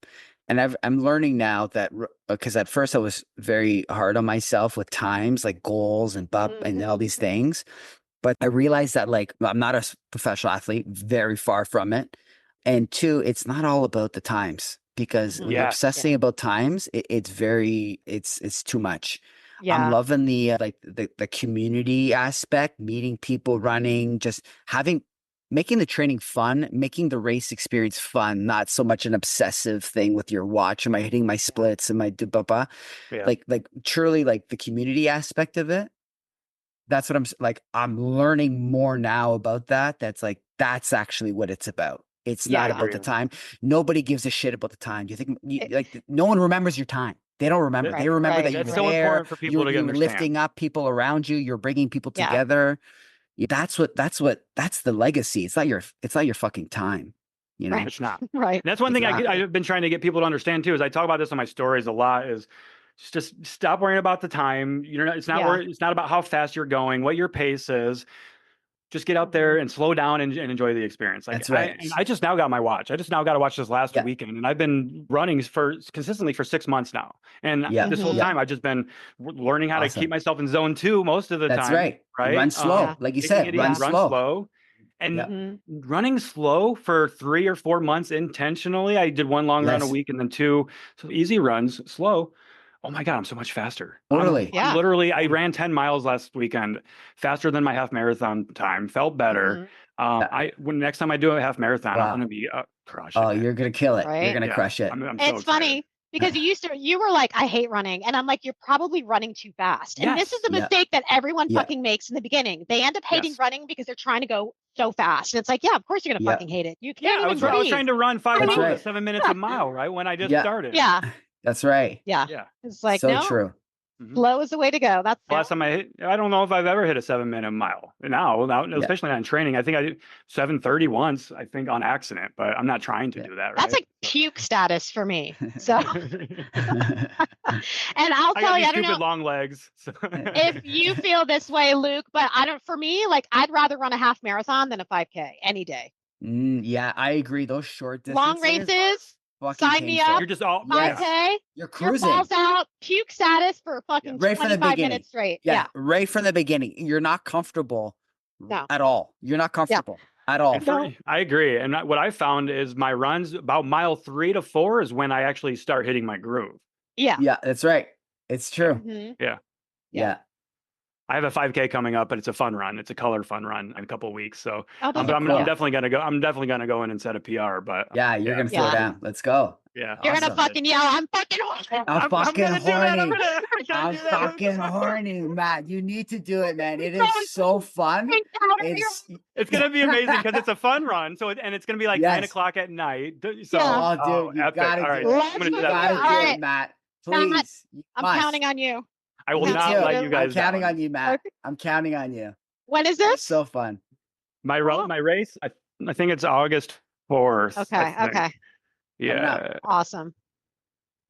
And I'm learning now that, because at first I was very hard on myself with times, like goals and and all these things. But I realized that like, I'm not a professional athlete, very far from it. And two, it's not all about the times. Because when you're obsessing about times, it's too much. Yeah. I'm loving the community aspect, meeting people, running, just making the training fun, making the race experience fun, not so much an obsessive thing with your watch. Am I hitting my splits? Am I like truly like the community aspect of it? That's what I'm learning more now about that. That's actually what it's about. It's not about the time. Nobody gives a shit about the time. Do you think no one remembers your time? They don't remember. They remember that you were so there. Important for people to you're understand. Lifting up people around you. You're bringing people together. That's the legacy. It's not your fucking time. You know, it's not. Right. And that's one thing I've been trying to get people to understand too. Is I talk about this on my stories a lot. Is just stop worrying about the time. It's not about how fast you're going, what your pace is. Just get out there and slow down and enjoy the experience. That's right. I just now got my watch. I just now got to watch this last weekend, and I've been running consistently for 6 months now. And this whole time, I've just been learning how to keep myself in zone 2 most of the time. That's right. Right. Run slow, like you said. Run slow. And running slow for 3 or 4 months intentionally. I did 1 long run a week and then 2 easy runs slow. Oh my God, I'm so much faster. Totally. I ran 10 miles last weekend, faster than my half marathon time, felt better. When next time I do a half marathon, I'm going to be crushing it. You're going to kill it. Right? You're going to crush it. I'm so funny because you were like, I hate running. And I'm like, you're probably running too fast. And this is the mistake that everyone fucking makes in the beginning. They end up hating running because they're trying to go so fast. And it's like, of course you're going to fucking hate it. You can't even breathe. I was trying to run 5 miles at 7 minutes a mile, right? When I just started. Yeah. That's right. Yeah. It's like, so true. Slow is the way to go. That's last time I don't know if I've ever hit a 7-minute mile now, especially not in training. I think I did 7:30 once, I think on accident, but I'm not trying to do that. Right? That's like puke status for me. So, and I'll tell you, I don't know. Long legs. So. If you feel this way, Luke, but for me, like I'd rather run a half marathon than a 5K any day. Yeah, I agree. Those short distances. Long races. Sign me up. You're just all 5K. You're cruising. Your balls out. Puke status for fucking 25 minutes straight. Yeah. Right from the beginning. You're not comfortable at all. You're not comfortable at all. I agree. And what I found is my runs about mile 3 to 4 is when I actually start hitting my groove. Yeah. Yeah, that's right. It's true. Mm-hmm. Yeah. I have a 5K coming up, but it's a fun run. It's a color fun run in a couple of weeks. So, but I'm definitely gonna go. I'm definitely gonna go in and set a PR. But you're gonna throw down. Let's go. Yeah, you're gonna fucking yell. I'm fucking horny. I'm fucking horny, Matt. You need to do it, man. It is so fun. It's gonna be amazing because it's a fun run. So it's gonna be like 9 o'clock at night. So, dude, you gotta do it. You gotta do it, Matt. Please, I'm counting on you. I will not let you guys. I'm counting on you, Matt. I'm counting on you. When is this? It's so fun. My race, I think it's August 4th. Okay. Yeah. Awesome.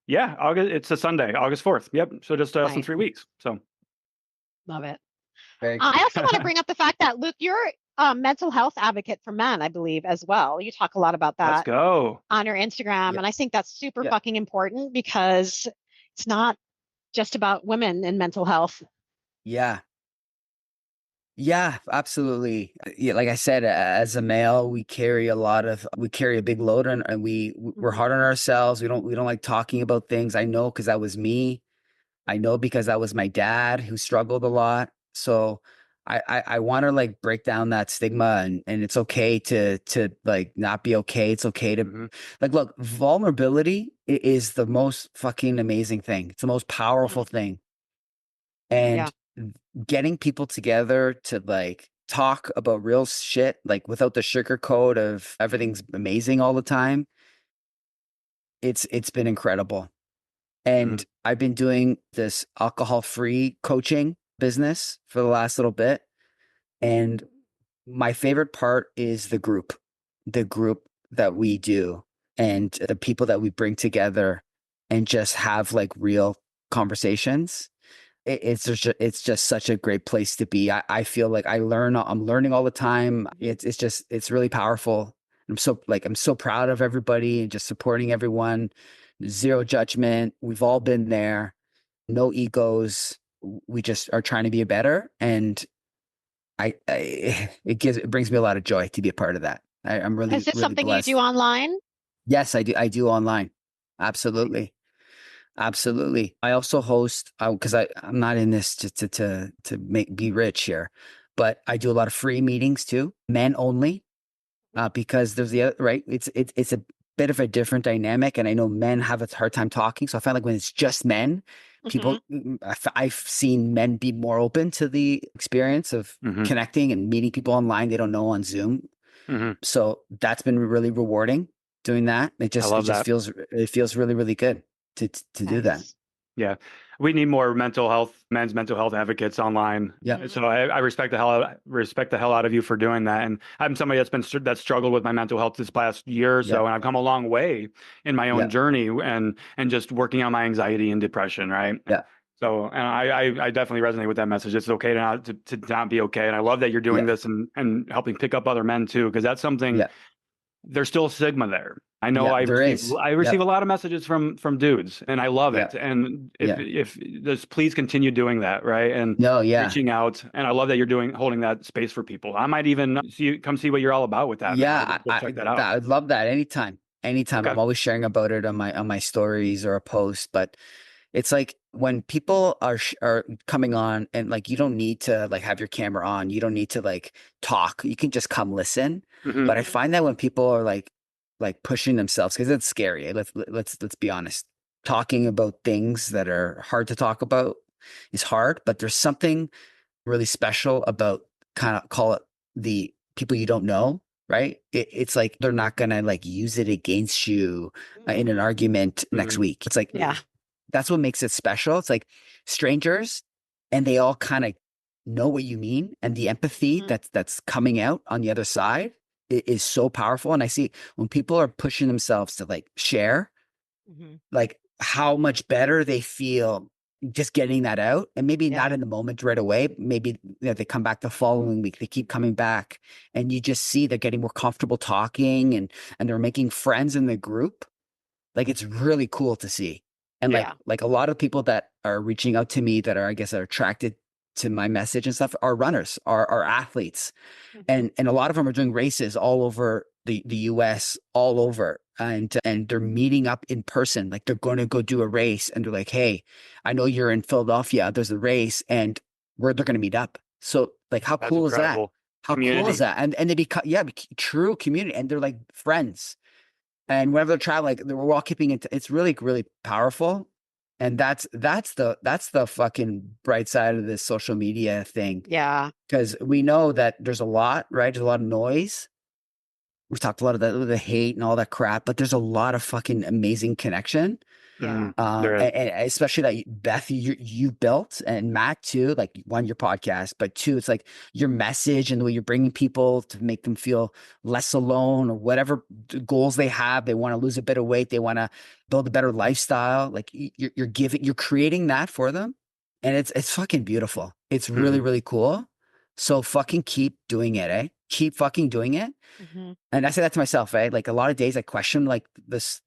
Yeah, August. It's a Sunday, August 4th. Yep. So just less than 3 weeks. So. Love it. Very cool. I also want to bring up the fact that Luke, you're a mental health advocate for men, I believe, as well. You talk a lot about that. Let's go. On your Instagram, and I think that's super fucking important because it's not just about women and mental health. Yeah. Yeah, absolutely. Yeah, like I said, as a male, we carry a big load, and we're hard on ourselves. We don't like talking about things. I know because that was me. I know because that was my dad who struggled a lot. So I want to like break down that stigma, and it's okay to like not be okay. It's okay to Hmm. like look, vulnerability is the most fucking amazing thing. It's the most powerful thing. Yeah. And getting people together to like talk about real shit, like without the sugarcoat of everything's amazing all the time, it's been incredible. Hmm. And I've been doing this alcohol-free coaching business for the last little bit. And my favorite part is the group that we do and the people that we bring together and just have like real conversations. It's just such a great place to be. I feel like I'm learning all the time. It's really powerful. I'm so proud of everybody and just supporting everyone. Zero judgment. We've all been there. No egos. We just are trying to be better. And it brings me a lot of joy to be a part of that. I'm Is really, this really something you do blessed. online? Yes, I do online. Absolutely. Absolutely. I also host because I'm not in this to make be rich here, but I do a lot of free meetings too, men only, because there's the other right. It's a bit of a different dynamic, and I know men have a hard time talking. So I find like when it's just men, Hmm. I've seen men be more open to the experience of Hmm. connecting and meeting people online they don't know on Zoom. Hmm. So that's been really rewarding doing that. I love that. It feels really, really good to do that. Nice. Yeah. We need more men's mental health advocates online. Yeah. Mhm. So I respect the hell out of you for doing that. And I'm somebody that struggled with my mental health this past year or Yeah. so, and I've come a long way in my own Yeah. journey and just working on my anxiety and depression, right? Yeah. So, and I definitely resonate with that message. It's okay to not be okay. And I love that you're doing Yeah. this and helping pick up other men too, because that's something Yeah. there's still stigma there. I know Yeah. There is. I receive Yep. a lot of messages from dudes, and I love Yeah. it. And Yeah. if just please continue doing that, right? And No, yeah. reaching out. And I love that you're holding that space for people. I might even come see what you're all about with that, man. I'll Yeah. just go check that out. I'd love that anytime. Anytime. Okay. I'm always sharing about it on my stories or a post, but it's like when people are coming on and like you don't need to like have your camera on, you don't need to like talk. You can just come listen. Hmm. But I find that when people are like pushing themselves because it's scary. Let's be honest. Talking about things that are hard to talk about is hard, but there's something really special about kind of call it the people you don't know, right? It's like they're not gonna like use it against you in an argument next Hmm. week. It's like Yeah. that's what makes it special. It's like strangers and they all kind of know what you mean. And the empathy Mhm. that's coming out on the other side is so powerful. And I see when people are pushing themselves to like share, Mhm. like how much better they feel just getting that out. And maybe Yeah. not in the moment right away. Maybe they come back the following week. They keep coming back and you just see they're getting more comfortable talking and they're making friends in the group. Like it's really cool to see. And Yeah. like a lot of people that are reaching out to me that are, I guess, are attracted to my message and stuff are runners, are athletes. Mhm. And a lot of them are doing races all over the US, all over. And they're meeting up in person. Like they're going to go do a race and they're like, hey, I know you're in Philadelphia. There's a race and they're going to meet up. So like, how That's cool is that? incredible. How cool is Community. that? And they become, yeah, true community. And they're like friends. And whenever they're traveling, like we're all keeping it. It's really, really powerful. And that's the fucking bright side of this social media thing. Yeah. Because we know that there's a lot, right? There's a lot of noise. We've talked a lot of the hate and all that crap, but there's a lot of fucking amazing connection. Yeah. There is. And especially that Beth, you built and Matt too, like one, your podcast, but two, it's like your message and the way you're bringing people to make them feel less alone or whatever goals they have. They want to lose a bit of weight. They want to build a better lifestyle. Like you're creating that for them. And it's fucking beautiful. It's really, Hmm. really cool. So fucking keep doing it, eh? Keep fucking doing it. Mhm. And I say that to myself, right? Like a lot of days I question like this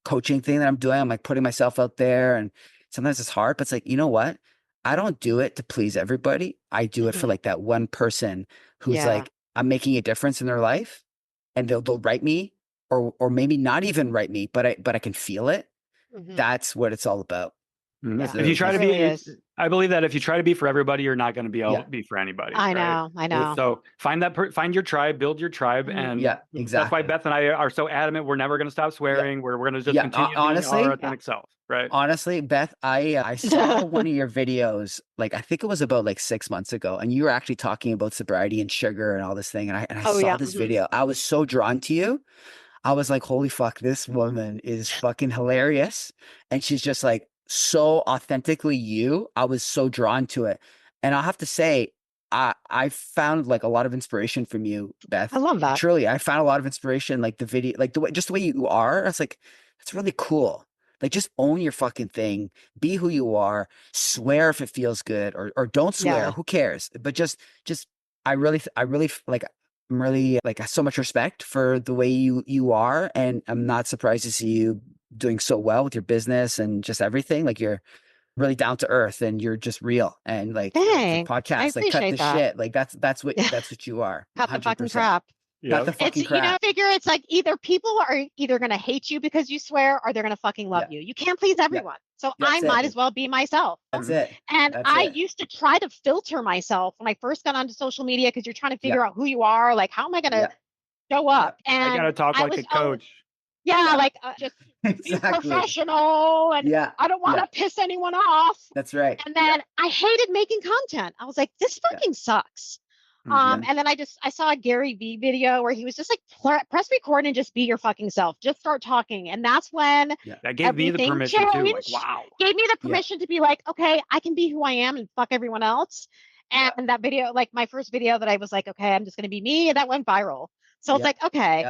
coaching thing that I'm doing. I'm like putting myself out there and sometimes it's hard, but it's like, you know what? I don't do it to please everybody. I do it for like that one person who's Yeah. like, I'm making a difference in their life, and they'll write me, or maybe not even write me, but I can feel it. Mhm. That's what it's all about. Yeah. If you try It to really be, is. I believe that if you try to be for everybody, you're not going to be able Yeah. to be for anybody. I right? know. So find find your tribe, build your tribe, and Yeah, that's why exactly. Beth and I are so adamant. We're never going to stop swearing. We're going to just continue being honestly, our authentic self. Right. Honestly, Beth, I saw one of your videos, like I think it was about like 6 months ago, and you were actually talking about sobriety and sugar and all this thing. And I Oh, saw yeah. this Mhm. video. I was so drawn to you. I was like, holy fuck, this woman is fucking hilarious. And she's just like so authentically you. I was so drawn to it. And I'll have to say, I found like a lot of inspiration from you, Beth. I love that. Truly, I found a lot of inspiration, like the video, like just the way you are. I was like, that's really cool. Like just own your fucking thing, be who you are, swear if it feels good, or don't swear. Yeah. Who cares? But just I really like I'm really like so much respect for the way you are, and I'm not surprised to see you doing so well with your business and just everything. Like you're really down to earth and you're just real, and like your Thanks. I podcast, like cut the appreciate that. shit. Like that's what you are. Cut the fucking 100%. crap. Cut the Yep. It's, fucking crap. figure it's like either people are either going to hate you because you swear or they're going to fucking love you. You can't please everyone. So I That's it. might as well be myself. That's it. And That's I it. used to try to filter myself when I first got onto social media because you're trying to figure Yeah. out who you are. Like, how am I going to Yeah. show up? I got to And talk I like was a coach. like just be Exactly. professional, and Yeah. I don't want to piss anyone off. That's right. And then I hated making content. I was like, this fucking sucks. Yeah. And then I saw a Gary Vee video where he was just like, press record and just be your fucking self. Just start talking. And that's when That gave me the everything permission too. Like, changed. wow. Gave me the permission to be like, okay, I can be who I am and fuck everyone else. And that video, like my first video that I was like, okay, I'm just going to be me. And that went viral. So it's like, okay,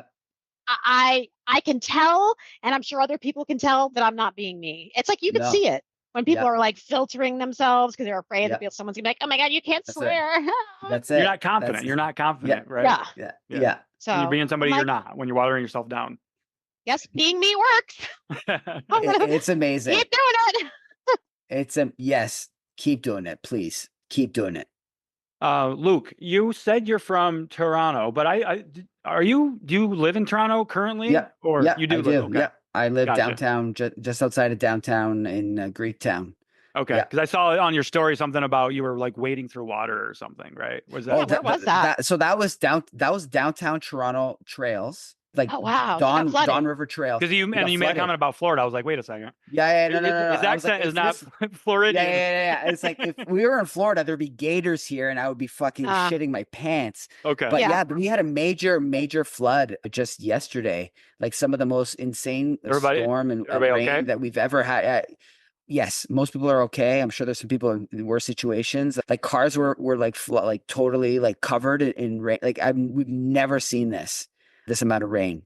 I can tell, and I'm sure other people can tell that I'm not being me. It's like you can see it when people are like filtering themselves because they're afraid that someone's gonna be like, oh my God, you can't swear. That's it. You're not confident. You're not confident, right? Yeah. So you're being somebody like, you're not when you're watering yourself down. Yes, being me works. It's amazing. Keep doing it. Yes. Keep doing it, please. Keep doing it. Luke, you said you're from Toronto, but do you live in Toronto currently? Yeah. Or you do I live? do. Okay. Yeah. I live Gotcha. downtown, just outside of downtown in Greektown. Okay. Because I saw on your story something about you were like wading through water or something, right? Was that? Where was that? So that was downtown Toronto trails. Like Oh wow, Don River Trail. Because you made a comment about Florida. I was like, wait a second. No. His accent is not Floridian. Yeah. It's like if we were in Florida, there'd be gators here, and I would be fucking shitting my pants. Okay. But we had a major flood just yesterday. Like some of the most insane storm and rain that we've ever had. Yes, most people are okay. I'm sure there's some people in worse situations. Like cars were like totally like covered in rain. Like we've never seen this amount of rain.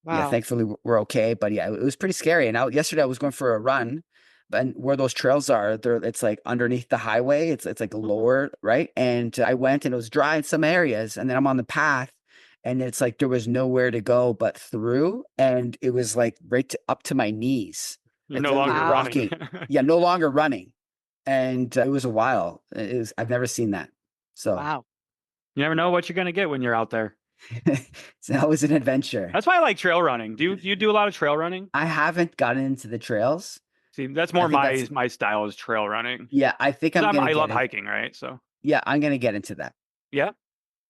Wow. Yeah, thankfully we're okay. But yeah, it was pretty scary. And yesterday I was going for a run, and where those trails are, it's like underneath the highway. It's like lower, right? And I went, and it was dry in some areas, and then I'm on the path, and it's like there was nowhere to go but through, and it was like up to my knees. You're no longer running. No longer running. And it was a while. I've never seen that. So wow. You never know what you're gonna get when you're out there. It's always an adventure. That's why I like trail running. Do you do a lot of trail running? I haven't gotten into the trails. See, that's more my style is trail running. Yeah, I think I love hiking, right? So yeah, I'm gonna get into that. Yeah,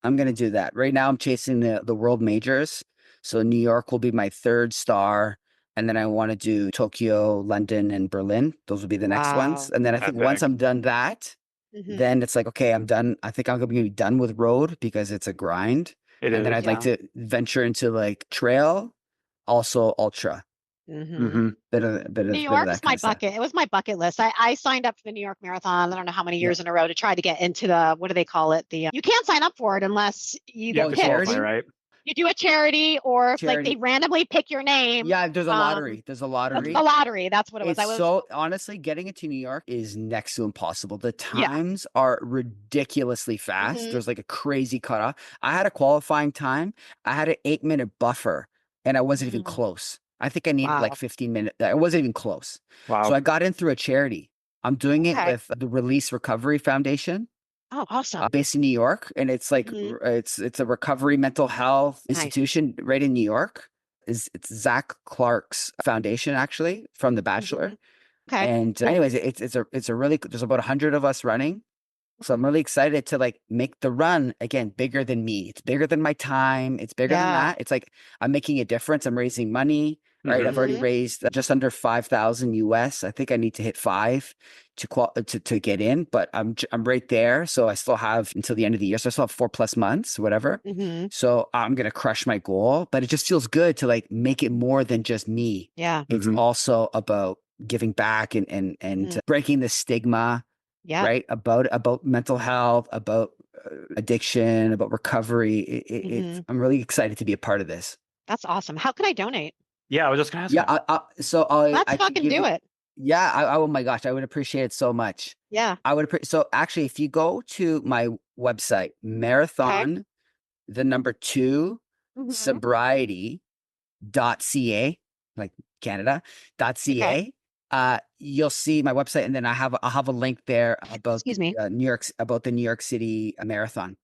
I'm gonna do that. Right now, I'm chasing the world majors. So New York will be my third star, and then I want to do Tokyo, London, and Berlin. Those will be the next ones. And then I think once I'm done that, then it's like, okay, I'm done. I think I'm gonna be done with road because it's a grind. And then I'd like to venture into like trail, also ultra. New York's my bucket. It was my bucket list. I signed up for the New York Marathon. I don't know how many years in a row to try to get into the, what do they call it? You can't sign up for it unless you get picked. Right? You do a charity, or like they randomly pick your name. Yeah, there's a lottery. There's a lottery. A lottery. That's what it was. So honestly, getting into New York is next to impossible. The times are ridiculously fast. There's like a crazy cutoff. I had a qualifying time. I had an 8-minute buffer, and I wasn't even close. I think I needed like 15 minutes. I wasn't even close. Wow. So I got in through a charity. I'm doing it Okay. with the Release Recovery Foundation, Oh, awesome. based in New York, and it's like Mhm. it's a recovery mental health Nice. institution right in New York. It's Zach Clark's foundation, actually, from The Bachelor. Okay. And anyways, it's a really, there's about 100 of us running. So I'm really excited to like make the run again bigger than me. It's bigger than my time. It's bigger than Yeah. that. It's like I'm making a difference. I'm raising money, right? I've already Mhm. raised just under 5,000 US. I think I need to hit 5 to get in, but I'm right there. So I still have until the end of the year. So I still have 4+ months, whatever. Mhm. So I'm gonna crush my goal. But it just feels good to like make it more than just me. Yeah. It's Mhm. also about giving back and Mhm. breaking the stigma, Yeah. right? About mental health, about addiction, about recovery. Mhm. I'm really excited to be a part of this. That's awesome. How could I donate? Yeah, I was just gonna ask Yeah, that. Let's I could fucking give do you. it. Yeah, oh my gosh, I would appreciate it so much. Yeah. So actually, if you go to my website, Okay. marathon, the number 2, Mhm. sobriety.ca, like Canada.ca. Okay. You'll see my website, and then I'll have a link there about Excuse me. the New York City Marathon,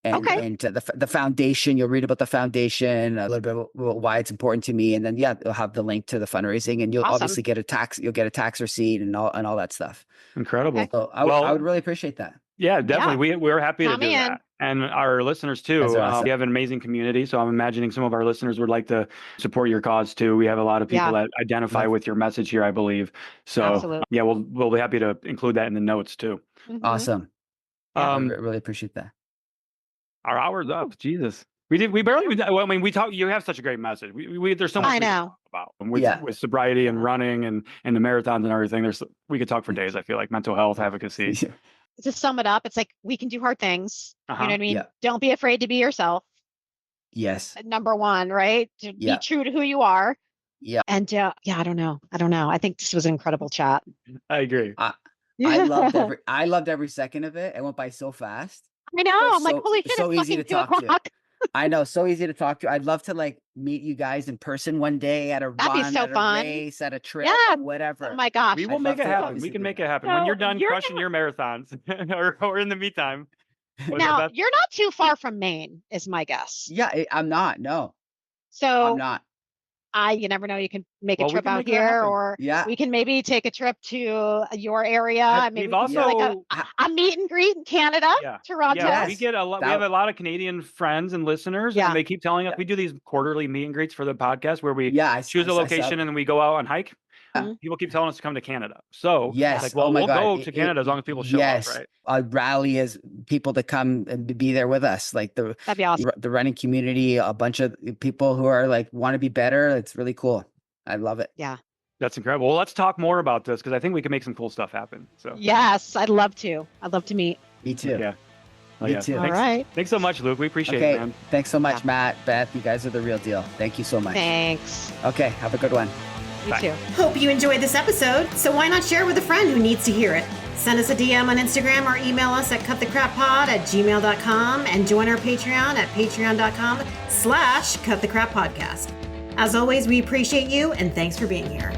and Okay. the foundation. You'll read about the foundation, a little bit about why it's important to me, and then you'll have the link to the fundraising, and you'll Awesome. obviously get a tax. You'll get a tax receipt and all that stuff. Incredible. Okay. So I Well, would really appreciate that. yeah, definitely. We're happy to Count do me in. that. And our listeners That's too. awesome. We have an amazing community. So I'm imagining some of our listeners would like to support your cause too. We have a lot of people Yeah. that identify Love- with your message here, I believe. So Absolutely. yeah, we'll be happy to include that in the notes too. Mhm. Awesome. Yeah. I Um, really appreciate that. our hour's up. Jesus. We barely, well, I mean, we talk, you have such a great message. There's so much I we can know. talk about with, Yeah. with sobriety and running and the marathons and everything. We could talk for days. I feel like mental health advocacy. To sum it up, it's like we can do hard things. You know what I mean? Yeah. Don't be afraid to be yourself. Yes. Number one, right? To Yeah. be true to who you are. Yeah. And yeah, I don't know. I think this was an incredible chat. I agree. I loved every second of it. It went by so fast. I know. I'm like, So- holy shit, so it's easy fucking to 2 talk to. o'clock. I know, so easy to talk to. I'd love to like meet you guys in person one day at a That'd be run, so at a fun. race, at a trip, Yeah. whatever. Oh my gosh. We will I'd make love it to happen. We obviously can do make that. it happen. When No, you're done you're crushing your marathons or in the meantime. Was Now, that- you're not too far from Maine, is my guess. Yeah, I'm not. No, So I'm not. you never know. You can make a Well, we trip can out make that here, happen. or Yeah. we can maybe take a trip to your area. Maybe We've we can do also, like a meet and greet in Canada, yeah, Toronto. yeah, we Yes. get a lot. We have a lot of Canadian friends and listeners, Yeah. and they keep telling us we do these quarterly meet and greets for the podcast where we Yeah, choose a location and then we go out and hike. Yeah. People keep telling us to come to Canada, so Yes. like, well, Oh my we'll God. go to Canada as long as people show up, right? I'd rally as people to come and be there with us. Like That'd be awesome. the running community, a bunch of people who are like want to be better. It's really cool. I love it. Yeah. That's incredible. Well, let's talk more about this because I think we can make some cool stuff happen. So Yes, I'd love to. I'd love to meet. Me too. yeah. Oh, Me yeah. too. All Thanks, right. thanks so much, Luke. We appreciate Okay. it, man. Thanks so much, Yeah. Matt, Beth. You guys are the real deal. Thank you so much. Thanks. Okay. Have a good one. You Bye. too. Hope you enjoyed this episode, so why not share with a friend who needs to hear it? Send us a DM on Instagram or email us at cutthecrappod@gmail.com and join our Patreon at patreon.com/cutthecrappodcast. As always, we appreciate you and thanks for being here.